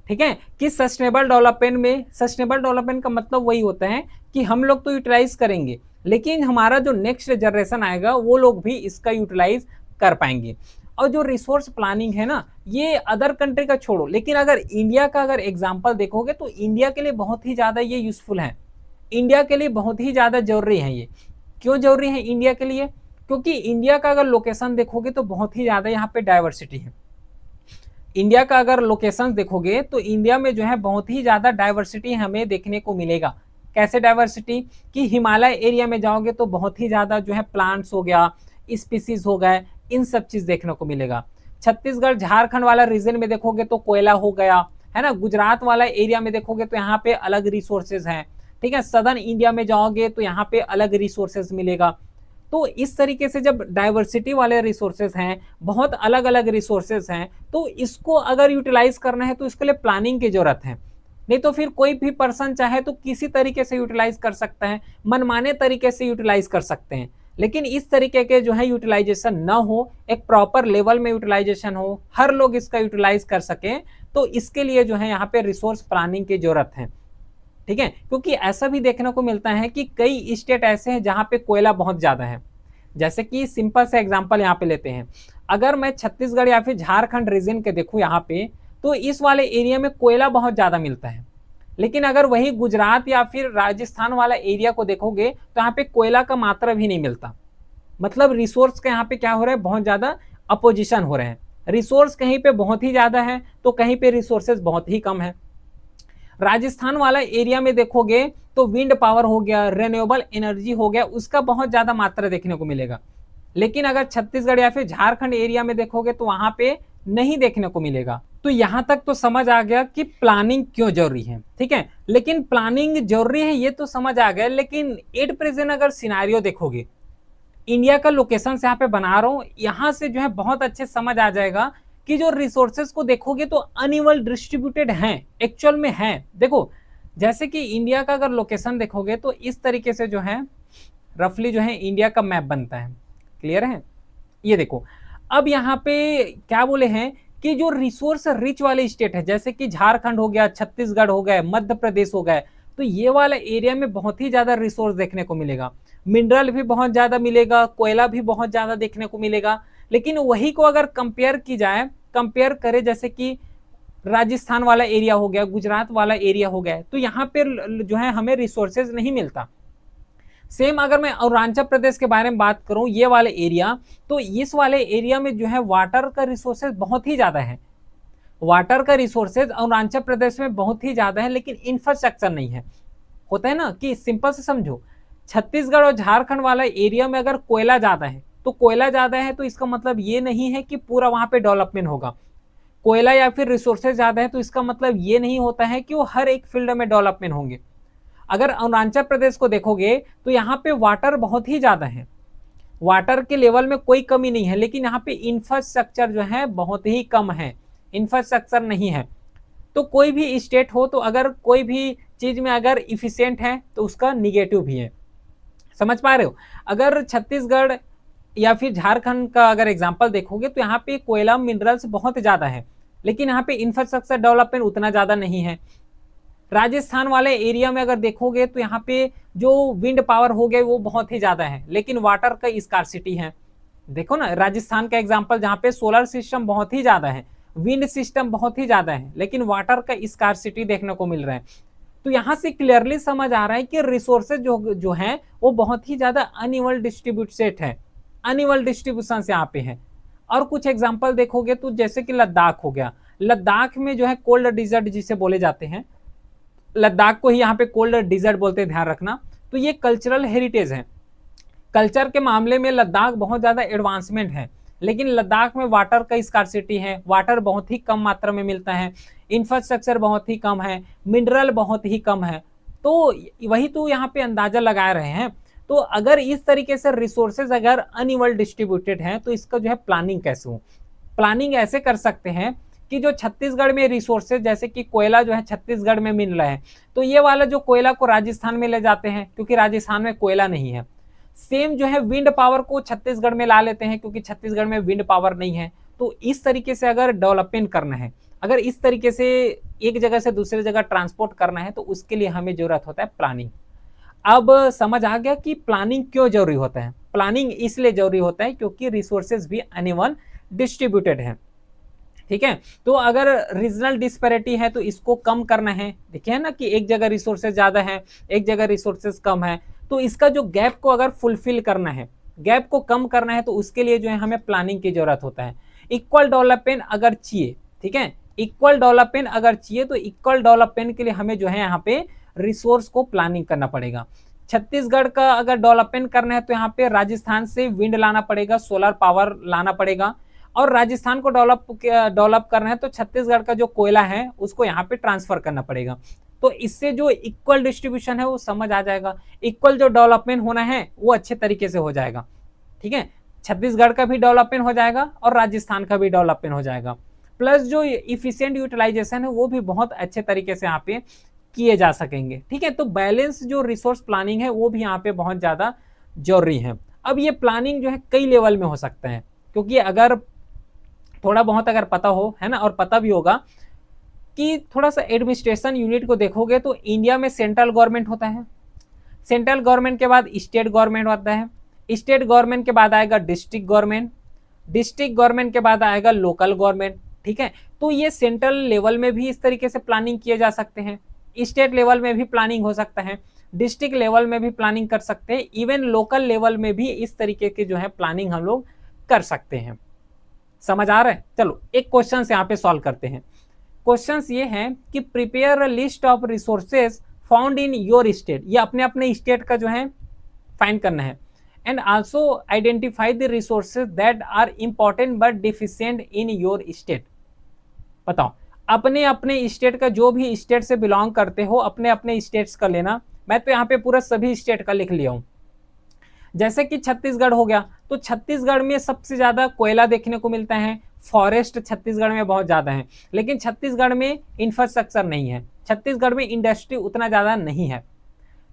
ठीक है, कि सस्टेनेबल डेवलपमेंट में, सस्टेनेबल डेवलपमेंट का मतलब वही होता है कि हम लोग तो यूटिलाइज करेंगे, लेकिन हमारा जो नेक्स्ट जनरेशन आएगा वो लोग भी इसका यूटिलाइज कर पाएंगे। और जो रिसोर्स प्लानिंग है ना, ये अदर कंट्री का छोड़ो, लेकिन अगर इंडिया का अगर एग्जांपल देखोगे तो इंडिया के लिए बहुत ही ज़्यादा ये यूजफुल है, इंडिया के लिए बहुत ही ज़्यादा जरूरी है। ये क्यों जरूरी है इंडिया के लिए? क्योंकि इंडिया का अगर लोकेशन देखोगे तो बहुत ही ज़्यादा यहाँ पे डाइवर्सिटी है। इंडिया का अगर लोकेशन देखोगे तो इंडिया में जो है बहुत ही ज़्यादा डाइवर्सिटी हमें देखने को मिलेगा। कैसे डाइवर्सिटी? कि हिमालय एरिया में जाओगे तो बहुत ही ज़्यादा जो है प्लांट्स हो गया, स्पीसीज हो गए, इन सब चीज़ देखने को मिलेगा। छत्तीसगढ़ झारखंड वाला रीजन में देखोगे तो कोयला हो गया, है ना, गुजरात वाला एरिया में देखोगे तो यहाँ पे अलग रिसोर्सेज हैं। ठीक है, सदर्न इंडिया में जाओगे तो यहाँ पे अलग रिसोर्सेज मिलेगा। तो इस तरीके से जब डाइवर्सिटी वाले रिसोर्सेज हैं, बहुत अलग अलग रिसोर्सेज हैं, तो इसको अगर यूटिलाइज करना है तो इसके लिए प्लानिंग की जरूरत है। नहीं तो फिर कोई भी पर्सन चाहे तो किसी तरीके से यूटिलाइज कर सकता है, मनमाने तरीके से यूटिलाइज कर सकते हैं। लेकिन इस तरीके के जो है यूटिलाइजेशन ना हो, एक प्रॉपर लेवल में यूटिलाइजेशन हो, हर लोग इसका यूटिलाइज कर सकें, तो इसके लिए जो है यहाँ पे रिसोर्स प्लानिंग की जरूरत है। ठीक है, क्योंकि ऐसा भी देखने को मिलता है कि कई स्टेट ऐसे हैं जहां पे कोयला बहुत ज्यादा है। जैसे कि सिंपल सा एग्जांपल यहाँ पे लेते हैं, अगर मैं छत्तीसगढ़ या फिर झारखंड रीजन के देखूं यहाँ पे, तो इस वाले एरिया में कोयला बहुत ज्यादा मिलता है। लेकिन अगर वही गुजरात या फिर राजस्थान वाला एरिया को देखोगे तो यहाँ पे कोयला का मात्रा भी नहीं मिलता। मतलब रिसोर्स का यहाँ पे क्या हो रहा है, बहुत ज्यादा अपोजिशन हो रहे हैं। रिसोर्स कहीं पे बहुत ही ज्यादा है तो कहीं पे रिसोर्सेज बहुत ही कम है। राजस्थान वाला एरिया में देखोगे तो विंड पावर हो गया, रिन्यूएबल एनर्जी हो गया, उसका बहुत ज्यादा मात्रा देखने को मिलेगा। लेकिन अगर छत्तीसगढ़ या फिर झारखंड एरिया में देखोगे तो वहां पे नहीं देखने को मिलेगा। तो यहां तक तो समझ आ गया कि प्लानिंग क्यों जरूरी है, ठीक है। लेकिन प्लानिंग जरूरी है ये तो समझ आ गया, लेकिन एट प्रेजेंट अगर सिनारियो देखोगे, इंडिया का लोकेशन से यहाँ पे बना रहा हूं, यहां से जो है बहुत अच्छे समझ आ जाएगा कि जो रिसोर्सेज को देखोगे तो अनइवल डिस्ट्रीब्यूटेड हैं, एक्चुअल में हैं। देखो जैसे कि इंडिया का अगर लोकेशन देखोगे तो इस तरीके से जो है रफली जो है इंडिया का मैप बनता है। क्लियर है, ये देखो। अब यहाँ पे क्या बोले हैं कि जो रिसोर्स रिच वाले स्टेट है, जैसे कि झारखंड हो गया, छत्तीसगढ़ हो गए, मध्य प्रदेश हो गए, तो ये वाला एरिया में बहुत ही ज्यादा रिसोर्स देखने को मिलेगा। मिनरल भी बहुत ज्यादा मिलेगा, कोयला भी बहुत ज्यादा देखने को मिलेगा। लेकिन वही को अगर कंपेयर की जाए, कंपेयर करे जैसे कि राजस्थान वाला एरिया हो गया, गुजरात वाला एरिया हो गया, तो यहाँ पे जो है हमें रिसोर्सेज नहीं मिलता। सेम अगर मैं अरुणाचल प्रदेश के बारे में बात करूं, ये वाले एरिया, तो इस वाले एरिया में जो है वाटर का रिसोर्सेज बहुत ही ज्यादा है। वाटर का रिसोर्सेज अरुणाचल प्रदेश में बहुत ही ज्यादा है, लेकिन इंफ्रास्ट्रक्चर नहीं है। होता है ना कि सिंपल से समझो, छत्तीसगढ़ और झारखंड वाला एरिया में अगर कोयला ज्यादा है तो कोयला ज्यादा है तो इसका मतलब ये नहीं है कि पूरा वहां पे डेवलपमेंट होगा। कोयला या फिर रिसोर्सेज ज्यादा है तो इसका मतलब ये नहीं होता है कि वो हर एक फील्ड में डेवलपमेंट होंगे। अगर अरुणाचल प्रदेश को देखोगे तो यहाँ पे वाटर बहुत ही ज्यादा है, वाटर के लेवल में कोई कमी नहीं है, लेकिन यहाँ पे इंफ्रास्ट्रक्चर जो है बहुत ही कम है, इंफ्रास्ट्रक्चर नहीं है। तो कोई भी स्टेट हो तो अगर कोई भी चीज में अगर इफिशियंट है तो उसका निगेटिव भी है। समझ पा रहे हो। अगर छत्तीसगढ़ या फिर झारखंड का अगर एग्जांपल देखोगे तो यहाँ पे कोयला मिनरल्स बहुत ज्यादा है, लेकिन यहाँ पे इंफ्रास्ट्रक्चर डेवलपमेंट उतना ज्यादा नहीं है। राजस्थान वाले एरिया में अगर देखोगे तो यहाँ पे जो विंड पावर हो गए वो बहुत ही ज्यादा है, लेकिन वाटर का स्कार्सिटी है। देखो ना राजस्थान का एग्जांपल, जहाँ पे सोलर सिस्टम बहुत ही ज्यादा है, विंड सिस्टम बहुत ही ज्यादा है, लेकिन वाटर का स्कार्सिटी देखने को मिल रहा है। तो यहाँ से क्लियरली समझ आ रहा है कि रिसोर्सेज जो है वो बहुत ही ज्यादा अनइवल डिस्ट्रीब्यूटेड है, अनइवल डिस्ट्रीब्यूशन से यहाँ पे है। और कुछ एग्जांपल देखोगे तो जैसे कि लद्दाख हो गया, लद्दाख में जो है कोल्ड डिजर्ट जिसे बोले जाते हैं, लद्दाख को ही यहाँ पे कोल्ड डिजर्ट बोलते हैं, ध्यान रखना। तो ये कल्चरल हेरिटेज है, कल्चर के मामले में लद्दाख बहुत ज्यादा एडवांसमेंट है, लेकिन लद्दाख में वाटर का स्कार्सिटी है, वाटर बहुत ही कम मात्रा में मिलता है, इंफ्रास्ट्रक्चर बहुत ही कम है, मिनरल बहुत ही कम है। तो वही तो यहाँ पे अंदाजा लगा रहे हैं। तो अगर इस तरीके से रिसोर्सेज अगर अनइवल डिस्ट्रीब्यूटेड हैं तो इसका जो है प्लानिंग कैसे हो। प्लानिंग ऐसे कर सकते हैं कि जो छत्तीसगढ़ में रिसोर्सेज, जैसे कि कोयला जो है छत्तीसगढ़ में मिल रहा है, तो ये वाला जो कोयला को राजस्थान में ले जाते हैं क्योंकि राजस्थान में कोयला नहीं है। सेम जो है विंड पावर को छत्तीसगढ़ में ला लेते हैं क्योंकि छत्तीसगढ़ में विंड पावर नहीं है। तो इस तरीके से अगर डेवलपमेंट करना है, अगर इस तरीके से एक जगह से दूसरी जगह ट्रांसपोर्ट करना है, तो उसके लिए हमें जरूरत होता है प्लानिंग। अब समझ आ गया कि प्लानिंग क्यों जरूरी होता है। प्लानिंग इसलिए जरूरी होता है क्योंकि रिसोर्सेज भी अनइवन डिस्ट्रीब्यूटेड है, ठीक है। तो अगर रीजनल डिस्पैरिटी है तो इसको कम करना है। देखिए ना कि एक जगह रिसोर्सेज ज्यादा है, एक जगह रिसोर्सेज कम है, तो इसका जो गैप को अगर फुलफिल करना है, गैप को कम करना है, तो उसके लिए जो है हमें प्लानिंग की जरूरत होता है। इक्वल डेवलपमेंट अगर चाहिए, ठीक है, इक्वल डेवलपमेंट अगर चाहिए तो इक्वल डेवलपमेंट के लिए हमें जो है यहाँ पे रिसोर्स को प्लानिंग करना पड़ेगा। छत्तीसगढ़ का अगर डेवलपमेंट करना है तो यहाँ पे राजस्थान से विंड लाना पड़ेगा, सोलर पावर लाना पड़ेगा। और राजस्थान को डेवलप करना है तो छत्तीसगढ़ का जो कोयला है उसको यहाँ पे ट्रांसफर करना पड़ेगा। तो इससे जो इक्वल डिस्ट्रीब्यूशन है वो समझ आ जाएगा, इक्वल जो डेवलपमेंट होना है वो अच्छे तरीके से हो जाएगा, ठीक है। छत्तीसगढ़ का भी डेवलपमेंट हो जाएगा और राजस्थान का भी डेवलपमेंट हो जाएगा, प्लस जो इफिशिएंट यूटिलाइजेशन है वो भी बहुत अच्छे तरीके से यहाँ पे किए जा सकेंगे, ठीक है। तो बैलेंस जो रिसोर्स प्लानिंग है वो भी यहाँ पे बहुत ज्यादा जरूरी है। अब ये प्लानिंग जो है कई लेवल में हो सकता है, क्योंकि अगर थोड़ा बहुत अगर पता हो, है ना, और पता भी होगा कि थोड़ा सा एडमिनिस्ट्रेशन यूनिट को देखोगे तो इंडिया में सेंट्रल गवर्नमेंट होता है, सेंट्रल गवर्नमेंट के बाद स्टेट गवर्नमेंट होता है, स्टेट गवर्नमेंट के बाद आएगा डिस्ट्रिक्ट गवर्नमेंट, डिस्ट्रिक्ट गवर्नमेंट के बाद आएगा लोकल गवर्नमेंट। ठीक है, तो ये सेंट्रल लेवल में भी इस तरीके से प्लानिंग किए जा सकते हैं, स्टेट लेवल में भी प्लानिंग हो सकता है, डिस्ट्रिक्ट लेवल में भी प्लानिंग कर सकते हैं, इवन लोकल लेवल में भी इस तरीके की जो है प्लानिंग हम लोग कर सकते हैं। समझ आ रहा है? चलो एक क्वेश्चन यहाँ पे सॉल्व करते हैं। क्वेश्चन ये है कि prepare a list of resources found in your state, ये अपने अपने स्टेट का जो है फाइंड करना है, and also identify the resources that are important but deficient in your state. बताओ, अपने अपने स्टेट का, जो भी स्टेट से बिलोंग करते हो अपने अपने स्टेट्स का लेना। मैं तो यहाँ पे पूरा सभी स्टेट का लिख लिया हूँ। जैसे कि छत्तीसगढ़ हो गया, तो छत्तीसगढ़ में सबसे ज्यादा कोयला देखने को मिलता है, फॉरेस्ट छत्तीसगढ़ में बहुत ज्यादा है, लेकिन छत्तीसगढ़ में इंफ्रास्ट्रक्चर नहीं है, छत्तीसगढ़ में इंडस्ट्री उतना ज्यादा नहीं है।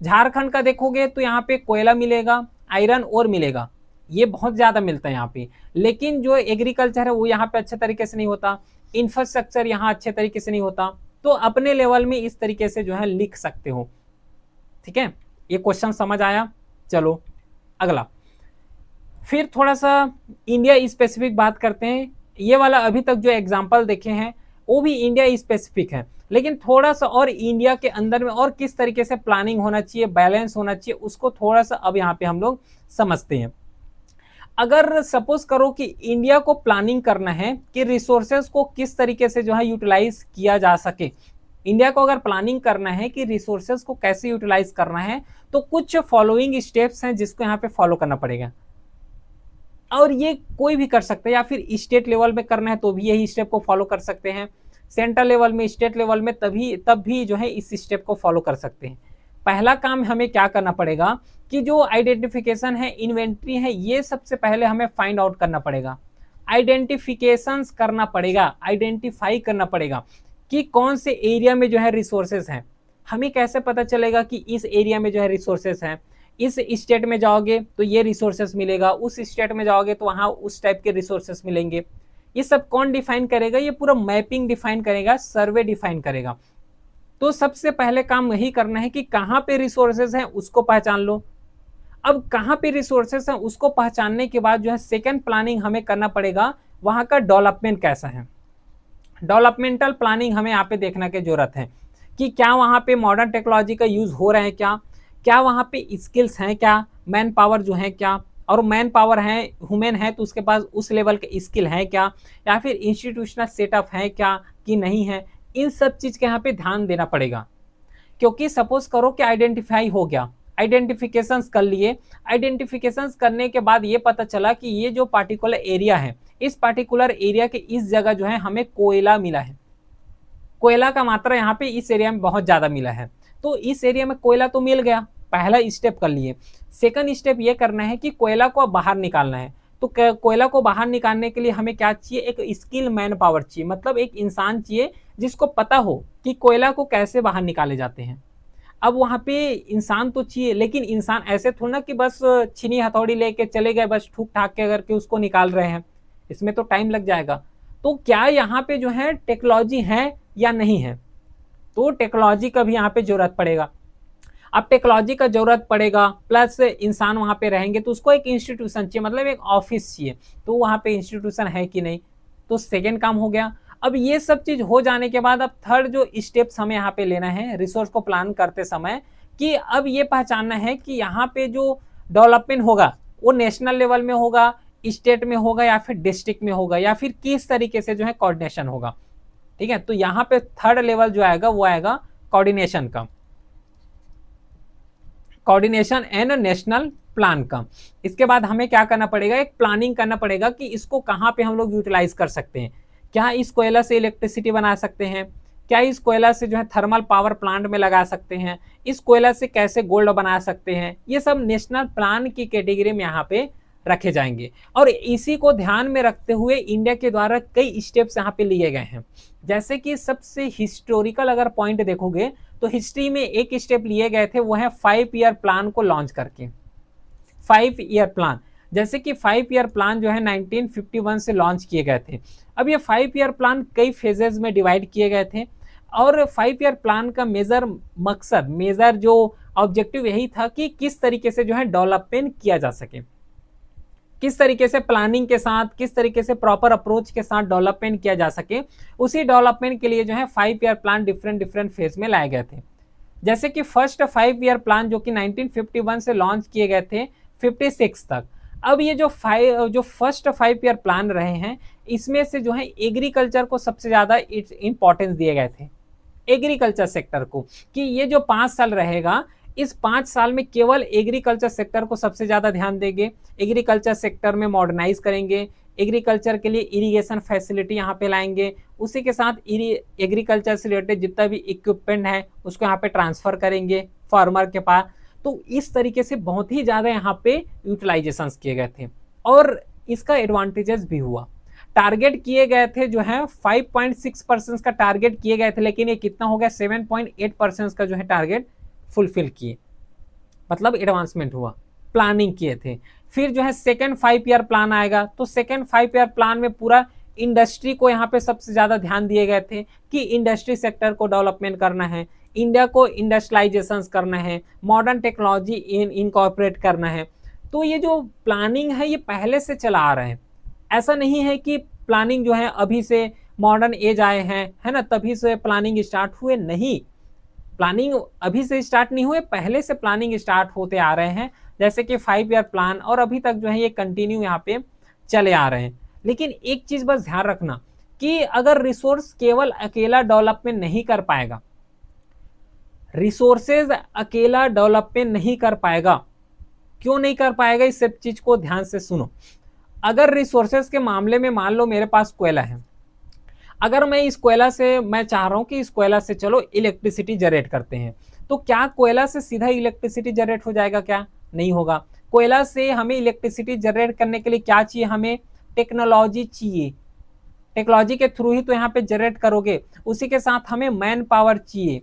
झारखंड का देखोगे तो यहाँ पे कोयला मिलेगा, आयरन और मिलेगा, ये बहुत ज्यादा मिलता है यहाँ पे, लेकिन जो एग्रीकल्चर है वो यहाँ पे अच्छे तरीके से नहीं होता, इंफ्रास्ट्रक्चर यहाँ अच्छे तरीके से नहीं होता। तो अपने लेवल में इस तरीके से जो है लिख सकते हो। ठीक है, ये क्वेश्चन समझ आया? चलो अगला, फिर थोड़ा सा इंडिया स्पेसिफिक बात करते हैं। ये वाला अभी तक जो एग्जांपल देखे हैं वो भी इंडिया स्पेसिफिक है, लेकिन थोड़ा सा और इंडिया के अंदर में और किस तरीके से प्लानिंग होना चाहिए, बैलेंस होना चाहिए, उसको थोड़ा सा अब यहाँ पे हम लोग समझते हैं। अगर सपोज करो कि इंडिया को प्लानिंग करना है कि रिसोर्सेज को किस तरीके से जो है यूटिलाइज किया जा सके, इंडिया को अगर प्लानिंग करना है कि रिसोर्सेज को कैसे यूटिलाइज करना है, तो कुछ फॉलोइंग स्टेप्स हैं जिसको यहाँ पे फॉलो करना पड़ेगा। और ये कोई भी कर सकता है, या फिर स्टेट लेवल में करना है तो भी यही स्टेप को फॉलो कर सकते हैं, सेंट्रल लेवल में, स्टेट लेवल में तब भी जो है इस स्टेप को फॉलो कर सकते हैं। पहला काम हमें क्या करना पड़ेगा कि जो आइडेंटिफिकेशन है, इन्वेंट्री है, ये सबसे पहले हमें फाइंड आउट करना पड़ेगा, आइडेंटिफिकेशंस करना पड़ेगा, आइडेंटिफाई करना पड़ेगा कि कौन से एरिया में जो है रिसोर्सेज हैं। हमें कैसे पता चलेगा कि इस एरिया में जो है रिसोर्सेज हैं, इस स्टेट में जाओगे तो ये रिसोर्सेज मिलेगा, उस स्टेट में जाओगे तो वहाँ उस टाइप के रिसोर्सेज मिलेंगे। ये सब कौन डिफाइन करेगा? ये पूरा मैपिंग डिफाइन करेगा, सर्वे डिफाइन करेगा। तो सबसे पहले काम यही करना है कि कहाँ पे रिसोर्सेज हैं उसको पहचान लो। अब कहाँ पे रिसोर्सेज हैं उसको पहचानने के बाद जो है सेकेंड प्लानिंग हमें करना पड़ेगा, वहाँ का डेवलपमेंट कैसा है। डेवलपमेंटल प्लानिंग हमें यहाँ पे देखने की जरूरत है कि क्या वहाँ पे मॉडर्न टेक्नोलॉजी का यूज हो रहा है, क्या वहाँ पे स्किल्स हैं, क्या मैन पावर जो है, क्या और मैन पावर है, ह्यूमन है तो उसके पास उस लेवल के स्किल है क्या, या फिर इंस्टीट्यूशनल सेटअप है क्या कि नहीं है। इन सब चीज के यहाँ पे ध्यान देना पड़ेगा। क्योंकि सपोज करो कि आइडेंटिफाई हो गया, आइडेंटिफिकेशंस कर लिए, आइडेंटिफिकेशंस करने के बाद ये पता चला कि ये जो पार्टिकुलर एरिया है, इस पार्टिकुलर एरिया के इस जगह जो है हमें कोयला मिला है, कोयला का मात्रा यहाँ पे इस एरिया में बहुत ज्यादा मिला है, तो इस एरिया में कोयला तो मिल गया, पहला स्टेप कर लिए। सेकंड स्टेप ये करना है कि कोयला को बाहर निकालना है। तो कोयला को बाहर निकालने के लिए हमें क्या चाहिए? एक स्किल मैन पावर चाहिए, मतलब एक इंसान चाहिए जिसको पता हो कि कोयला को कैसे बाहर निकाले जाते हैं। अब वहाँ पे इंसान तो चाहिए, लेकिन इंसान ऐसे थोड़ा ना कि बस छीनी हथौड़ी लेके चले गए, बस ठूक ठाक के करके उसको निकाल रहे हैं, इसमें तो टाइम लग जाएगा। तो क्या यहाँ पे जो है टेक्नोलॉजी है या नहीं है? तो टेक्नोलॉजी का भी यहाँ पे जरूरत पड़ेगा। अब टेक्नोलॉजी का जरूरत पड़ेगा प्लस इंसान वहाँ पे रहेंगे, तो उसको एक इंस्टीट्यूशन चाहिए, मतलब एक ऑफिस चाहिए, तो वहाँ पे इंस्टीट्यूशन है कि नहीं। तो सेकेंड काम हो गया। अब ये सब चीज हो जाने के बाद अब थर्ड जो स्टेप्स हमें यहाँ पे लेना है रिसोर्स को प्लान करते समय, कि अब ये पहचानना है कि यहाँ पे जो डेवलपमेंट होगा वो नेशनल लेवल में होगा, स्टेट में होगा, या फिर डिस्ट्रिक्ट में होगा, या फिर किस तरीके से जो है कोऑर्डिनेशन होगा। ठीक है, तो यहाँ पे थर्ड लेवल जो आएगा वो आएगा कोऑर्डिनेशन का, कोऑर्डिनेशन एंड नेशनल प्लान का। इसके बाद हमें क्या करना पड़ेगा? एक प्लानिंग करना पड़ेगा कि इसको कहाँ पे हम लोग यूटिलाइज कर सकते हैं। क्या इस कोयला से इलेक्ट्रिसिटी बना सकते हैं? क्या इस कोयला से जो है थर्मल पावर प्लांट में लगा सकते हैं? इस कोयला से कैसे गोल्ड बना सकते हैं? ये सब नेशनल प्लान की कैटेगरी में यहाँ पे रखे जाएंगे। और इसी को ध्यान में रखते हुए इंडिया के द्वारा कई स्टेप्स यहाँ पे लिए गए हैं। जैसे कि सबसे हिस्टोरिकल अगर पॉइंट देखोगे तो हिस्ट्री में एक स्टेप लिए गए थे, वो है 5 ईयर प्लान को लॉन्च करके। 5 ईयर प्लान, जैसे कि 5 ईयर प्लान जो है 1951 से लॉन्च किए गए थे। अब ये 5 ईयर प्लान कई फेजेस में डिवाइड किए गए थे। और 5 ईयर प्लान का मेजर जो ऑब्जेक्टिव यही था कि किस तरीके से जो है डेवलपमेंट किया जा सके, किस तरीके से प्लानिंग के साथ, किस तरीके से प्रॉपर अप्रोच के साथ डेवलपमेंट किया जा सके। उसी डेवलपमेंट के लिए जो है 5 ईयर प्लान डिफरेंट फेज में लाए गए थे। जैसे कि फर्स्ट 5 ईयर प्लान जो कि 1951 से लॉन्च किए गए थे 56 तक। अब ये जो फर्स्ट 5 ईयर प्लान रहे हैं, इसमें से जो है एग्रीकल्चर को सबसे ज्यादा इंपॉर्टेंस दिए गए थे, एग्रीकल्चर सेक्टर को, कि ये जो 5 साल रहेगा, इस 5 साल में केवल एग्रीकल्चर सेक्टर को सबसे ज्यादा ध्यान देंगे, एग्रीकल्चर सेक्टर में मॉडर्नाइज करेंगे, एग्रीकल्चर के लिए इरिगेशन फैसिलिटी यहाँ पे लाएंगे, उसी के साथ एग्रीकल्चर से रिलेटेड जितना भी इक्विपमेंट है उसको यहाँ पे ट्रांसफर करेंगे फार्मर के पास। तो इस तरीके से बहुत ही ज्यादा यहाँ पे यूटिलाइजेशन किए गए थे और इसका एडवांटेजेस भी हुआ। टारगेट किए गए थे जो है 5.6% का टारगेट किए गए थे, लेकिन ये कितना हो गया 7.8% का जो है टारगेट फुलफिल किए, मतलब एडवांसमेंट हुआ, प्लानिंग किए थे। फिर जो है सेकेंड 5 ईयर प्लान आएगा, तो सेकेंड 5 ईयर प्लान में पूरा इंडस्ट्री को यहाँ पे सबसे ज्यादा ध्यान दिए गए थे कि इंडस्ट्री सेक्टर को डेवलपमेंट करना है, इंडिया को इंडस्ट्रियलाइजेशन करना है, मॉडर्न टेक्नोलॉजी इनकॉर्पोरेट करना है। तो ये जो प्लानिंग है ये पहले से चला आ रहे हैं, ऐसा नहीं है कि प्लानिंग जो है अभी से मॉडर्न एज आए हैं, है ना, तभी से प्लानिंग स्टार्ट हुए, नहीं, प्लानिंग अभी से स्टार्ट नहीं हुए, पहले से प्लानिंग स्टार्ट होते आ रहे हैं, जैसे कि 5 ईयर प्लान, और अभी तक जो है ये कंटिन्यू यहाँ पे चले आ रहे हैं। लेकिन एक चीज बस ध्यान रखना कि अगर रिसोर्स केवल अकेला डेवलपमेंट नहीं कर पाएगा, रिसोर्सेज अकेला डेवलपमेंट नहीं कर पाएगा, क्यों नहीं कर पाएगा, इस सब चीज को ध्यान से सुनो। अगर रिसोर्सेज के मामले में मान लो मेरे पास कोयला है, अगर मैं इस कोयला से, मैं चाह रहा हूं कि इस कोयला से चलो इलेक्ट्रिसिटी जनरेट करते हैं, तो क्या कोयला से सीधा इलेक्ट्रिसिटी जनरेट हो जाएगा? क्या नहीं होगा। कोयला से हमें इलेक्ट्रिसिटी जनरेट करने के लिए क्या चाहिए? हमें टेक्नोलॉजी चाहिए, टेक्नोलॉजी के थ्रू ही तो यहाँ पे जनरेट करोगे। उसी के साथ हमें मैन पावर चाहिए,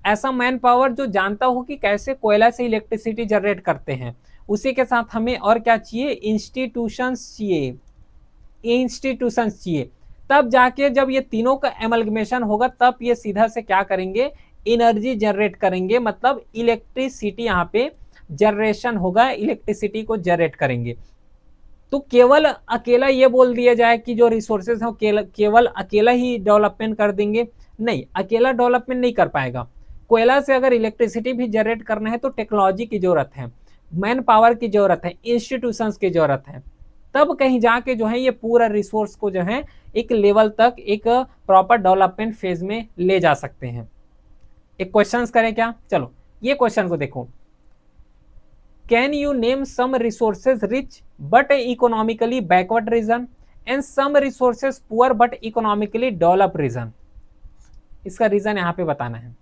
ऐसा मैन पावर जो जानता हो कि कैसे कोयला से इलेक्ट्रिसिटी जनरेट करते हैं। उसी के साथ हमें और क्या चाहिए? इंस्टीट्यूशंस चाहिए, इंस्टीट्यूशंस चाहिए। तब जाके जब ये तीनों का एमलगमेशन होगा, तब ये सीधा से क्या करेंगे? एनर्जी जनरेट करेंगे, मतलब इलेक्ट्रिसिटी यहाँ पे जनरेशन होगा, इलेक्ट्रिसिटी को जनरेट करेंगे। तो केवल अकेला ये बोल दिया जाए कि जो रिसोर्सेज हैं केवल अकेला ही डेवलपमेंट कर देंगे, नहीं, अकेला डेवलपमेंट नहीं कर पाएगा। कोयला से अगर इलेक्ट्रिसिटी भी जनरेट करना है तो टेक्नोलॉजी की जरूरत है, मैन पावर की जरूरत है, इंस्टीट्यूशंस की जरूरत है, तब कहीं जाके जो है ये पूरा रिसोर्स को जो है एक लेवल तक, एक प्रॉपर डेवलपमेंट फेज में ले जा सकते हैं। एक क्वेश्चन करें क्या? चलो ये क्वेश्चन को देखो, can you name some resources rich but economically backward region and some resources poor but economically develop region? इसका रीजन यहाँ पे बताना है।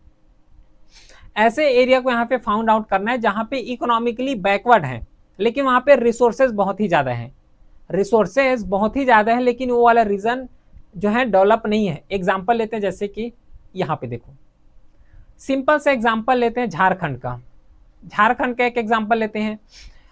ऐसे एरिया को यहाँ पे फाउंड आउट करना है जहां पे इकोनॉमिकली बैकवर्ड है, लेकिन वहां पे रिसोर्सेज बहुत ही ज्यादा है, रिसोर्सेज बहुत ही ज्यादा है, लेकिन वो वाला रीजन जो है डेवलप नहीं है। एग्जांपल लेते हैं, जैसे कि यहाँ पे देखो, सिंपल सा एग्जांपल लेते हैं झारखंड का, झारखंड का एक एग्जांपल लेते हैं।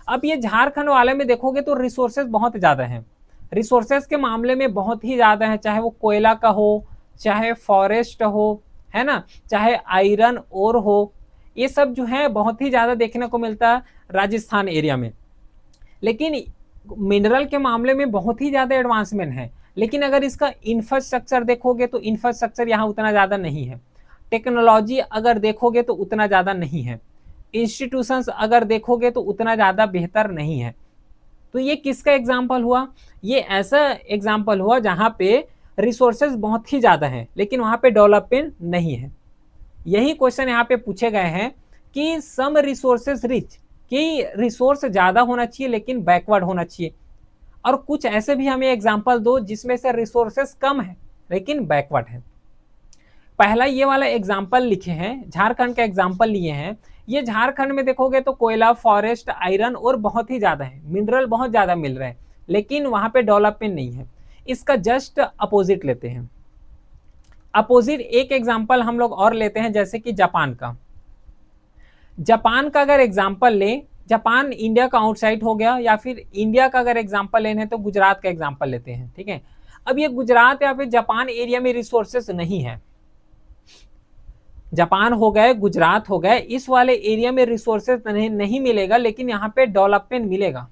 अब ये झारखंड वाले में देखोगे तो रिसोर्सेज बहुत ज्यादा हैं, रिसोर्सेज के मामले में बहुत ही ज्यादा है, चाहे वो कोयला का हो, चाहे फॉरेस्ट हो, है ना, चाहे आयरन ओर हो, ये सब जो है बहुत ही ज्यादा देखने को मिलता है राजस्थान एरिया में। लेकिन मिनरल के मामले में बहुत ही ज्यादा एडवांसमेंट है, लेकिन अगर इसका इंफ्रास्ट्रक्चर देखोगे तो इंफ्रास्ट्रक्चर यहाँ उतना ज्यादा नहीं है, टेक्नोलॉजी अगर देखोगे तो उतना ज्यादा नहीं है, इंस्टीट्यूशंस अगर देखोगे तो उतना ज्यादा बेहतर नहीं है। तो ये किसका एग्जाम्पल हुआ? ये ऐसा एग्जाम्पल हुआ जहां पे रिसोर्सेज बहुत ही ज्यादा है, लेकिन वहां पे डेवलपमेंट नहीं है। यही क्वेश्चन यहाँ पे पूछे गए हैं कि सम रिसोर्सेज रिच, कि रिसोर्स ज्यादा होना चाहिए लेकिन बैकवर्ड होना चाहिए, और कुछ ऐसे भी हमें एग्जांपल दो जिसमें से रिसोर्सेज कम है लेकिन बैकवर्ड है। पहला ये वाला एग्जांपल लिखे हैं, झारखंड का एग्जांपल लिए हैं। ये झारखंड में देखोगे तो कोयला, फॉरेस्ट, आयरन और बहुत ही ज्यादा है, मिनरल बहुत ज्यादा मिल रहे हैं, लेकिन वहां पे डेवलपमेंट नहीं है। इसका जस्ट अपोजिट लेते हैं, अपोजिट एक एग्जांपल हम लोग और लेते हैं, जैसे कि जापान का। जापान का अगर एग्जांपल ले, जापान इंडिया का आउटसाइड हो गया, या फिर इंडिया का अगर एग्जांपल लेना है तो गुजरात का एग्जांपल लेते हैं, ठीक है। अब ये गुजरात या फिर जापान एरिया में रिसोर्सेस नहीं है, जापान हो गए, गुजरात हो गए, इस वाले एरिया में रिसोर्सेज नहीं मिलेगा, लेकिन यहाँ पे डेवलपमेंट मिलेगा,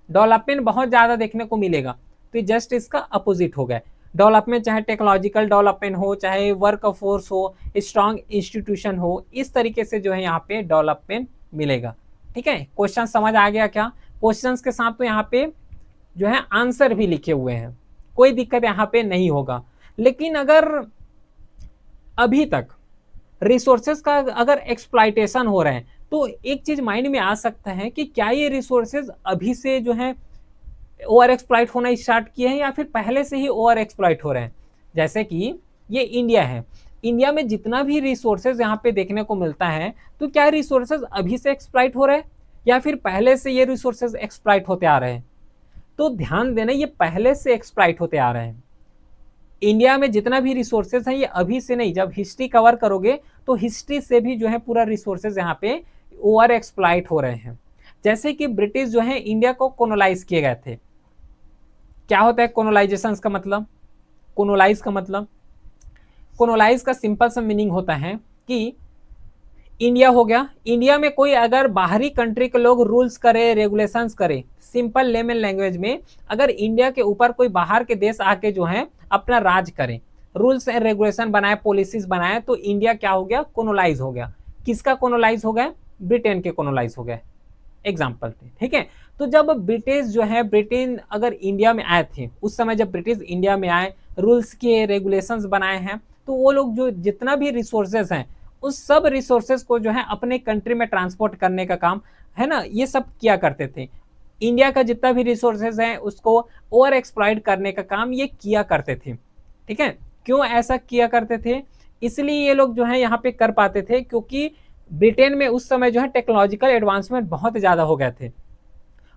डेवलपमेंट बहुत ज्यादा देखने को मिलेगा। तो जस्ट इसका अपोजिट हो गया। डेवलपमेंट चाहे टेक्नोलॉजिकल डेवलपमेंट हो, चाहे वर्क फोर्स हो, स्ट्रांग इंस्टीट्यूशन हो, इस तरीके से जो है यहाँ पे डेवलपमेंट मिलेगा। ठीक है, क्वेश्चन समझ आ गया क्या? क्वेश्चंस के साथ तो यहाँ पे जो है आंसर भी लिखे हुए हैं, कोई दिक्कत यहाँ पे नहीं होगा। लेकिन अगर अभी तक रिसोर्सेज का अगर एक्सप्लॉइटेशन हो रहा है, तो एक चीज माइंड में आ सकता है कि क्या ये रिसोर्सेज अभी से जो है ओवर एक्सप्लॉइट होना स्टार्ट किए हैं या फिर पहले से ही ओवर एक्सप्लॉइट हो रहे हैं। जैसे कि ये इंडिया है, इंडिया में जितना भी रिसोर्सेज यहाँ पे देखने को मिलता है, तो क्या रिसोर्सेज अभी से एक्सप्लॉइट हो रहे हैं या फिर पहले से ये रिसोर्सेज एक्सप्लॉइट होते आ रहे हैं? तो ध्यान देना, ये पहले से एक्सप्लॉइट होते आ रहे हैं। इंडिया में जितना भी रिसोर्सेज है ये अभी से नहीं, जब हिस्ट्री कवर करोगे तो हिस्ट्री से भी जो है पूरा रिसोर्सेज यहाँ पे ओवर एक्सप्लॉइट हो रहे हैं। जैसे कि ब्रिटिश जो है इंडिया को कोलोनाइज किए गए थे। क्या होता है कोलोनाइजेशन का मतलब? कोलोनाइज का मतलब, कोलोनाइज का सिंपल सा मीनिंग होता है कि इंडिया हो गया, इंडिया में कोई अगर बाहरी कंट्री के लोग रूल्स करे, रेगुलेशंस करे, सिंपल लेमन लैंग्वेज में अगर इंडिया के ऊपर कोई बाहर के देश आके जो है अपना राज करे, रूल्स एंड रेगुलेशन बनाए, पॉलिसीज बनाए, तो इंडिया क्या हो गया? कोलोनाइज हो गया। किसका कोलोनाइज हो गया? ब्रिटेन के कोलोनाइज हो गए, एग्जाम्पल थे। ठीक है, तो जब ब्रिटिश जो है, ब्रिटेन अगर इंडिया में आए थे, उस समय जब ब्रिटिश इंडिया में आए, रूल्स के रेगुलेशंस बनाए हैं, तो वो लोग जो जितना भी रिसोर्सेज हैं उस सब रिसोर्सेज को जो है अपने कंट्री में ट्रांसपोर्ट करने का काम है ना, ये सब किया करते थे। इंडिया का जितना भी रिसोर्सेज है उसको ओवर एक्सप्लॉइट करने का काम ये किया करते थे। ठीक है, क्यों ऐसा किया करते थे? इसलिए ये लोग जो है यहाँ पे कर पाते थे क्योंकि ब्रिटेन में उस समय जो है टेक्नोलॉजिकल एडवांसमेंट बहुत ज्यादा हो गए थे,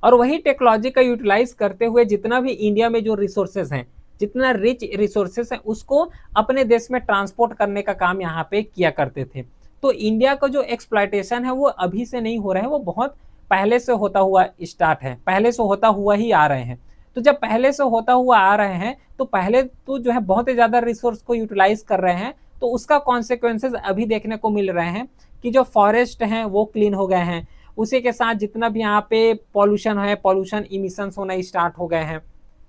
और वही टेक्नोलॉजी का यूटिलाइज करते हुए जितना भी इंडिया में जो रिसोर्सेज हैं, जितना रिच रिसोर्सेज हैं, उसको अपने देश में ट्रांसपोर्ट करने का काम यहाँ पे किया करते थे। तो इंडिया का जो एक्सप्लॉइटेशन है वो अभी से नहीं हो रहा है, वो बहुत पहले से होता हुआ स्टार्ट है, पहले से होता हुआ ही आ रहे हैं। तो जब पहले से होता हुआ आ रहे हैं तो पहले तो जो है बहुत ही ज्यादा रिसोर्स को यूटिलाइज कर रहे हैं, तो उसका कॉन्सिक्वेंसेज अभी देखने को मिल रहे हैं कि जो फॉरेस्ट हैं वो क्लीन हो गए हैं, उसी के साथ जितना भी यहाँ पे पॉल्यूशन है, पॉल्यूशन इमिशंस होना स्टार्ट हो गए हैं।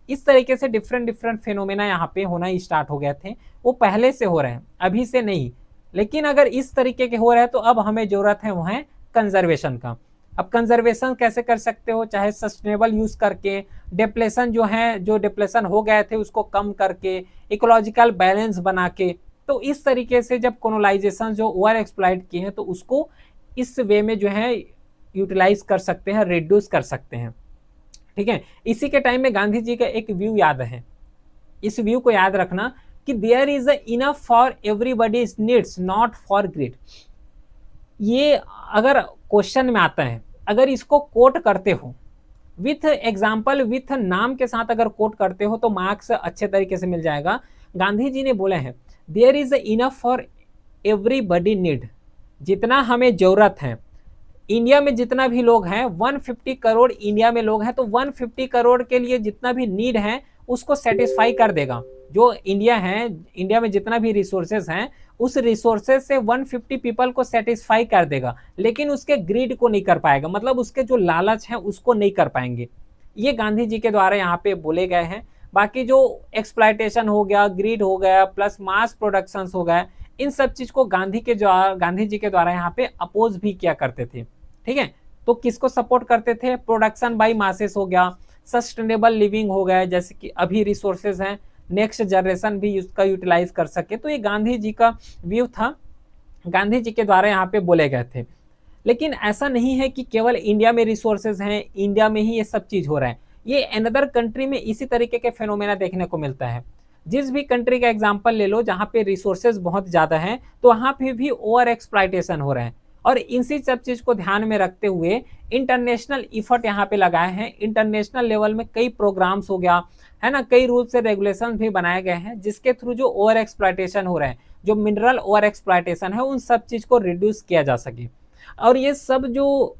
इस तरीके से डिफरेंट डिफरेंट फिनोमेना यहाँ पे होना स्टार्ट हो गए थे, वो पहले से हो रहे हैं, अभी से नहीं। लेकिन अगर इस तरीके के हो रहे हैं तो अब हमें जरूरत है वो है कंजर्वेशन का। अब कंजर्वेशन कैसे कर सकते हो? चाहे सस्टेनेबल यूज करके, डिप्लेशन जो है, जो डिप्लेशन हो गए थे उसको कम करके, इकोलॉजिकल बैलेंस बना के। तो इस तरीके से जब कोलोनाइजेशन जो ओवर एक्सप्लॉइट किए हैं तो उसको इस वे में जो है यूटिलाइज कर सकते हैं, रिड्यूस कर सकते हैं। ठीक है, इसी के टाइम में गांधी जी का एक व्यू याद है, इस व्यू को याद रखना कि there is enough for everybody's needs, not for greed. ये अगर क्वेश्चन में आता है, अगर इसको कोट करते हो विथ एग्जाम्पल, विथ नाम के साथ अगर कोट करते हो तो मार्क्स अच्छे तरीके से मिल जाएगा। गांधी जी ने बोले हैं there is enough for everybody need, जितना हमें जरूरत है। इंडिया में जितना भी लोग हैं, 150 करोड़ इंडिया में लोग हैं, तो 150 करोड़ के लिए जितना भी नीड है उसको सेटिस्फाई कर देगा। जो इंडिया है, इंडिया में जितना भी रिसोर्सेज हैं उस रिसोर्सेज से 150 पीपल को सेटिस्फाई कर देगा, लेकिन उसके ग्रीड को नहीं कर पाएगा, मतलब उसके जो लालच है उसको नहीं कर पाएंगे। ये गांधी जी के द्वारा यहाँ पे बोले गए हैं। बाकी जो एक्सप्लॉइटेशन हो गया, ग्रीड हो गया, प्लस मास प्रोडक्शन हो गया, इन सब चीज को गांधी जी के द्वारा यहाँ पे अपोज भी किया करते थे। ठीक है, तो किसको सपोर्ट करते थे? प्रोडक्शन बाई मासेस हो गया, सस्टेनेबल लिविंग हो गया, जैसे कि अभी रिसोर्सेज हैं, नेक्स्ट जनरेशन भी उसका यूटिलाइज कर सके। तो ये गांधी जी का व्यू था, गांधी जी के द्वारा यहाँ पे बोले गए थे। लेकिन ऐसा नहीं है कि केवल इंडिया में रिसोर्सेज हैं, इंडिया में ही ये सब चीज हो रहा है। ये अनदर कंट्री में इसी तरीके के फेनोमेना देखने को मिलता है। जिस भी कंट्री का एग्जांपल ले लो जहाँ पे रिसोर्सेज बहुत ज्यादा हैं, तो वहाँ पे भी ओवर एक्सप्लॉइटेशन हो रहा है। और इसी सब चीज को ध्यान में रखते हुए इंटरनेशनल इफर्ट यहाँ पे लगाए हैं। इंटरनेशनल लेवल में कई प्रोग्राम्स हो गया है ना, कई रूल्स एंड रेगुलेशन भी बनाए गए हैं, जिसके थ्रू जो ओवर एक्सप्लॉइटेशन हो रहा है, जो मिनरल ओवर एक्सप्लॉइटेशन है, उन सब चीज को रिड्यूस किया जा सके। और ये सब जो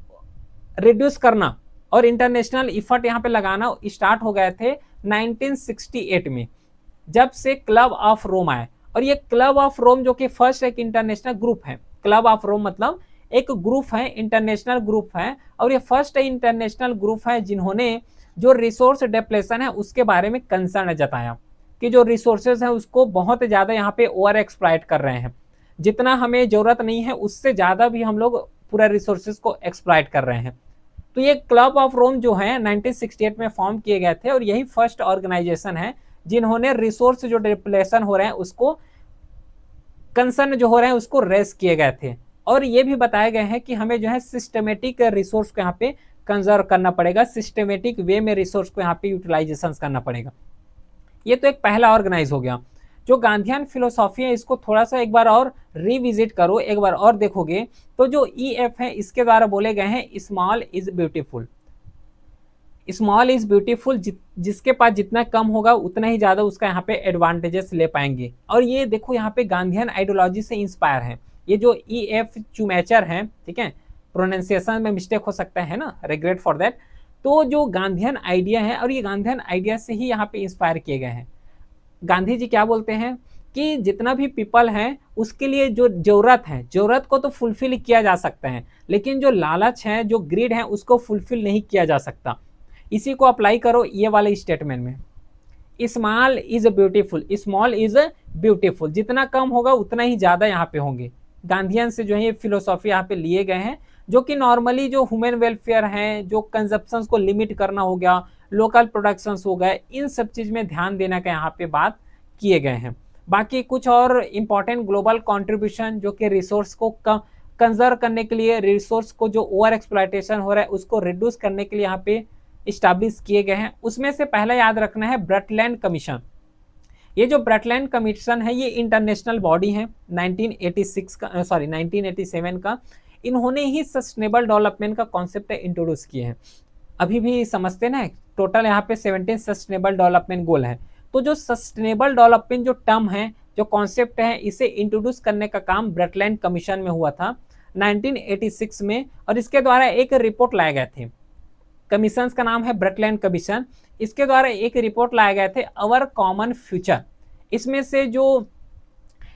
रिड्यूस करना और इंटरनेशनल इफर्ट यहाँ पे लगाना स्टार्ट हो गए थे 1968 में, जब से क्लब ऑफ रोम आए। और ये क्लब ऑफ रोम जो कि फर्स्ट एक इंटरनेशनल ग्रुप है, क्लब ऑफ रोम मतलब एक ग्रुप है, इंटरनेशनल ग्रुप है, और ये फर्स्ट इंटरनेशनल ग्रुप है जिन्होंने जो रिसोर्स डिप्लेशन है उसके बारे में कंसर्न जताया कि जो रिसोर्सेज है उसको बहुत ज़्यादा यहाँ पे ओवर एक्सप्लॉइट कर रहे हैं, जितना हमें ज़रूरत नहीं है उससे ज़्यादा भी हम लोग पूरा रिसोर्सेज को एक्सप्लॉइट कर रहे हैं। तो ये क्लब ऑफ रोम जो है 1968 में फॉर्म किए गए थे और यही फर्स्ट ऑर्गेनाइजेशन है जिन्होंने रिसोर्स जो डिप्लेशन हो रहे हैं उसको कंसर्न जो हो रहे हैं उसको रेस किए गए थे। और ये भी बताए गए हैं कि हमें जो है सिस्टमेटिक रिसोर्स को यहाँ पे कंजर्व करना पड़ेगा, सिस्टमेटिक वे में रिसोर्स को यहाँ पे यूटिलाइजेशन करना पड़ेगा। ये तो एक पहला ऑर्गेनाइज हो गया। जो गांधीयन फिलोसॉफी है इसको थोड़ा सा एक बार और रिविजिट करो, एक बार और देखोगे तो जो EF है इसके द्वारा बोले गए हैं small is beautiful. Small is beautiful, जिसके पास जितना कम होगा उतना ही ज्यादा उसका यहाँ पे एडवांटेजेस ले पाएंगे। और ये देखो यहाँ पे गांधीयन आइडियोलॉजी से इंस्पायर है। ये जो EF चुमैचर है, ठीक है, प्रोनाउंसिएशन में मिस्टेक हो सकता है ना, रिग्रेट फॉर दैट। तो जो गांधीयन आइडिया है और ये गांधीयन आइडिया से ही यहाँ पे इंस्पायर किए गए हैं। गांधी जी क्या बोलते हैं कि जितना भी पीपल है उसके लिए जो जरूरत है, जरूरत को तो फुलफिल किया जा सकता है, लेकिन जो लालच है, जो ग्रीड है, उसको फुलफिल नहीं किया जा सकता। इसी को अप्लाई करो ये वाले स्टेटमेंट में, small is beautiful, small is beautiful, जितना कम होगा उतना ही ज्यादा यहाँ पे होंगे। गांधीयन से जो है ये फिलोसॉफी यहाँ पे लिए गए हैं, जो कि नॉर्मली जो ह्यूमन वेलफेयर है, जो कंजप्शन को लिमिट करना हो गया, लोकल प्रोडक्शन हो गए, इन सब चीज में ध्यान देने का यहाँ पे बात किए गए हैं। बाकी कुछ और इंपॉर्टेंट ग्लोबल कंट्रीब्यूशन जो कि रिसोर्स को कंजर्व करने के लिए, रिसोर्स को जो ओवर एक्सप्लॉयटेशन हो रहा है उसको रिड्यूस करने के लिए यहाँ पे इस्टेब्लिश किए गए हैं। उसमें से पहला याद रखना है ब्रटलैंड कमीशन। ये जो ब्रटलैंड कमीशन है ये इंटरनेशनल बॉडी है 1987 का। इन्होंने ही सस्टेनेबल डेवलपमेंट का कॉन्सेप्ट इंट्रोड्यूस किए हैं। अभी भी समझते ना, टोटल यहाँ पे 17 सस्टेनेबल डेवलपमेंट गोल है। तो जो सस्टेनेबल डेवलपमेंट जो टर्म है, जो कॉन्सेप्ट है, इसे इंट्रोड्यूस करने का काम ब्रटलैंड कमीशन में हुआ था 1986 में, और इसके द्वारा एक रिपोर्ट लाए गए थे। कमीशन का नाम है ब्रटलैंड कमीशन। इसके द्वारा एक रिपोर्ट लाए गए थे अवर कॉमन फ्यूचर। इसमें से जो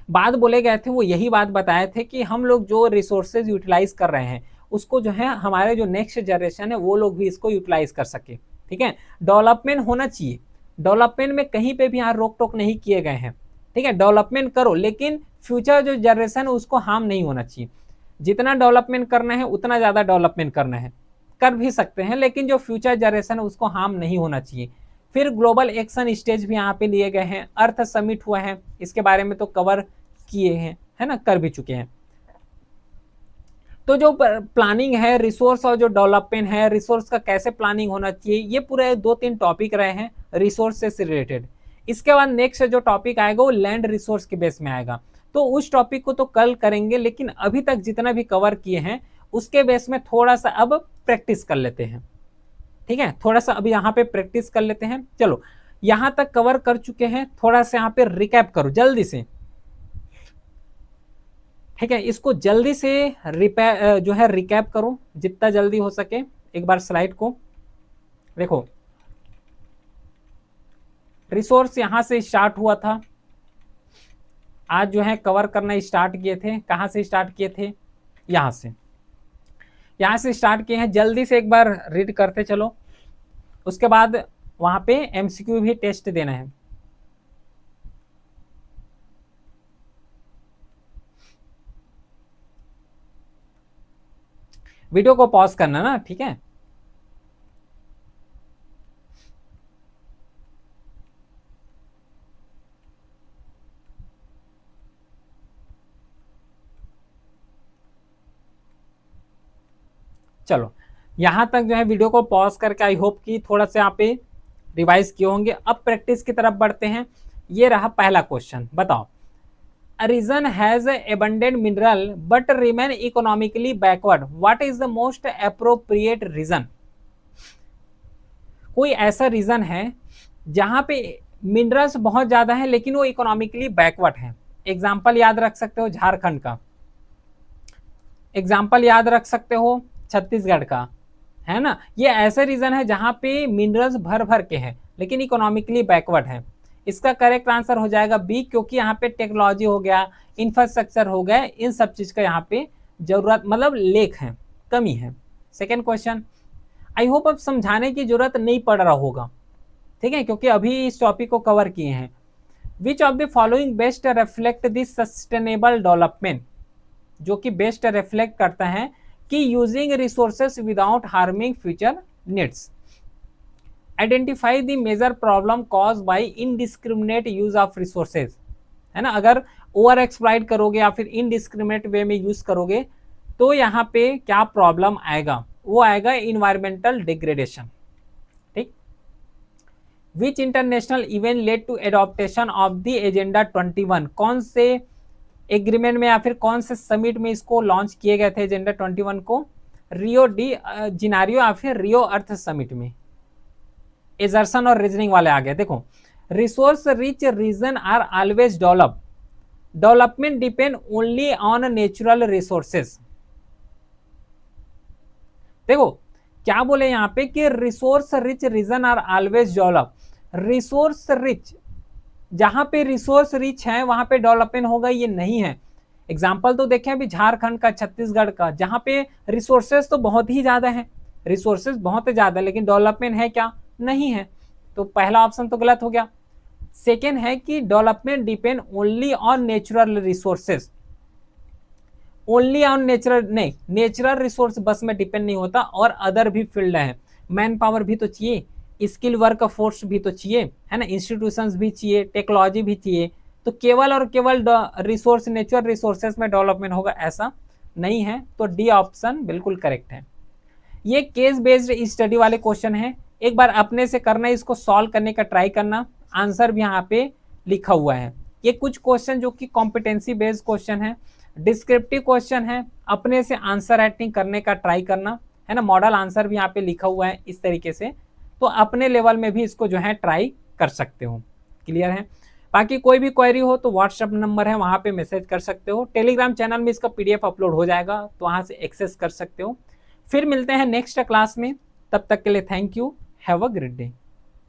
बात बोले गए थे वो यही बात बताए थे कि हम लोग जो रिसोर्सेज यूटिलाइज कर रहे हैं उसको जो है हमारे जो नेक्स्ट जनरेशन है वो लोग भी इसको यूटिलाइज कर सके। ठीक है, डेवलपमेंट होना चाहिए, डेवलपमेंट में कहीं पे भी यहाँ रोक टोक नहीं किए गए हैं। ठीक है, डेवलपमेंट करो, लेकिन फ्यूचर जो जनरेशन है उसको हार्म नहीं होना चाहिए। जितना डेवलपमेंट करना है उतना ज्यादा डेवलपमेंट करना है, कर भी सकते हैं, लेकिन जो फ्यूचर जनरेशन है उसको हार्म नहीं होना चाहिए। फिर ग्लोबल एक्शन स्टेज भी यहाँ पे लिए गए हैं। अर्थ समिट हुआ है, इसके बारे में तो कवर किए हैं, है ना, कर भी चुके हैं। तो जो प्लानिंग है रिसोर्स और जो डेवलपमेंट है, रिसोर्स का कैसे प्लानिंग होना चाहिए, ये पूरे 2-3 टॉपिक रहे हैं रिसोर्स से रिलेटेड। इसके बाद नेक्स्ट जो टॉपिक आएगा वो लैंड रिसोर्स के बेस में आएगा। तो उस टॉपिक को तो कल करेंगे, लेकिन अभी तक जितना भी कवर किए हैं उसके बेस में थोड़ा सा अब प्रैक्टिस कर लेते हैं। ठीक है, थोड़ा सा अभी यहाँ पे प्रैक्टिस कर लेते हैं। चलो, यहां तक कवर कर चुके हैं, थोड़ा सा यहाँ पे रिकैप करो जल्दी से। ठीक है, इसको जल्दी से जो है रिकैप करो जितना जल्दी हो सके। एक बार स्लाइड को देखो। रिसोर्स यहां से स्टार्ट हुआ था, आज जो है कवर करना स्टार्ट किए थे। कहां से स्टार्ट किए थे? यहां से स्टार्ट किए हैं। जल्दी से एक बार रीड करते चलो, उसके बाद वहां पे MCQ भी टेस्ट देना है। वीडियो को पॉज करना ना, ठीक है। चलो, यहां तक जो है वीडियो को पॉज करके आई होप कि थोड़ा सा यहाँ पे रिवाइज किए होंगे। अब प्रैक्टिस की तरफ बढ़ते हैं। ये रहा पहला क्वेश्चन, बताओ। A region has abundant mineral but remain economically backward. What is the most appropriate reason? कोई ऐसा रीजन है जहां पे मिनरल्स बहुत ज्यादा है लेकिन वो इकोनॉमिकली बैकवर्ड है। एग्जाम्पल याद रख सकते हो झारखंड का, एग्जाम्पल याद रख सकते हो छत्तीसगढ़ का, है ना। ये ऐसे रीजन है जहां पे मिनरल्स भर भर के हैं लेकिन इकोनॉमिकली बैकवर्ड है। इसका करेक्ट आंसर हो जाएगा बी, क्योंकि यहाँ पे टेक्नोलॉजी हो गया, इंफ्रास्ट्रक्चर हो गया, इन सब चीज का यहाँ पे जरूरत मतलब लेक है, कमी है। सेकेंड क्वेश्चन, आई होप अब समझाने की जरूरत नहीं पड़ रहा होगा, ठीक है, क्योंकि अभी इस टॉपिक को कवर किए हैं। Which of the following best reflect the sustainable development, जो कि बेस्ट रिफ्लेक्ट करता है कि using resources without harming future needs. Identify the major problem cause by indiscriminate use of resources, है ना, अगर ओवर एक्सप्लॉइट करोगे या फिर इनडिस्क्रिमिनेट वे में यूज करोगे तो यहाँ पे क्या प्रॉब्लम आएगा, वो आएगा इन्वायरमेंटल डिग्रेडेशन। ठीक। Which international event led to adoption of the agenda 21, कौन से एग्रीमेंट में या फिर कौन से समिट में इसको लॉन्च किए गए थे एजेंडा 21 को? रियो डी जिनारियो या फिर रियो अर्थ समिट में। एजर्सन और रीजनिंग वाले आ गए। देखो, resource rich region are always develop, development depend only on natural resources. देखो क्या बोले यहाँ पे कि resource rich region are always develop, resource rich, जहां पे रिसोर्स रिच है वहां पे डेवलपमेंट होगा, ये नहीं है। एग्जाम्पल तो देखें अभी झारखंड का, छत्तीसगढ़ का, जहां पे रिसोर्सेस तो बहुत ही ज्यादा है, रिसोर्सेस बहुत ज्यादा, लेकिन डेवलपमेंट है क्या? नहीं है। तो पहला ऑप्शन तो गलत हो गया। सेकेंड है कि development depend only on natural resources, only on natural नहीं, नेचुरल रिसोर्स बस में डिपेंड नहीं होता, और अदर भी फील्ड है, मैन पावर भी तो चाहिए, स्किल वर्क फोर्स भी तो चाहिए, है ना, इंस्टीट्यूशंस भी चाहिए, टेक्नोलॉजी भी चाहिए। तो केवल और केवल रिसोर्स, नेचुरल रिसोर्सेस में डेवलपमेंट होगा ऐसा नहीं है। तो डी ऑप्शन बिल्कुल करेक्ट है। ये केस बेस्ड स्टडी वाले क्वेश्चन है, एक बार अपने से करना, इसको सॉल्व करने का ट्राई करना, आंसर भी यहाँ पे लिखा हुआ है। ये कुछ क्वेश्चन जो कि कॉम्पिटेंसी बेस्ड क्वेश्चन है, डिस्क्रिप्टिव क्वेश्चन है, अपने से आंसर राइटिंग करने का ट्राई करना, है ना, मॉडल आंसर भी यहाँ पे लिखा हुआ है इस तरीके से, तो अपने लेवल में भी इसको जो है ट्राई कर सकते हो। क्लियर है? बाकी कोई भी क्वेरी हो तो व्हाट्सएप नंबर है, वहां पे मैसेज कर सकते हो। टेलीग्राम चैनल में इसका पीडीएफ अपलोड हो जाएगा, तो वहां से एक्सेस कर सकते हो। फिर मिलते हैं नेक्स्ट क्लास में, तब तक के लिए thank you, have a great day.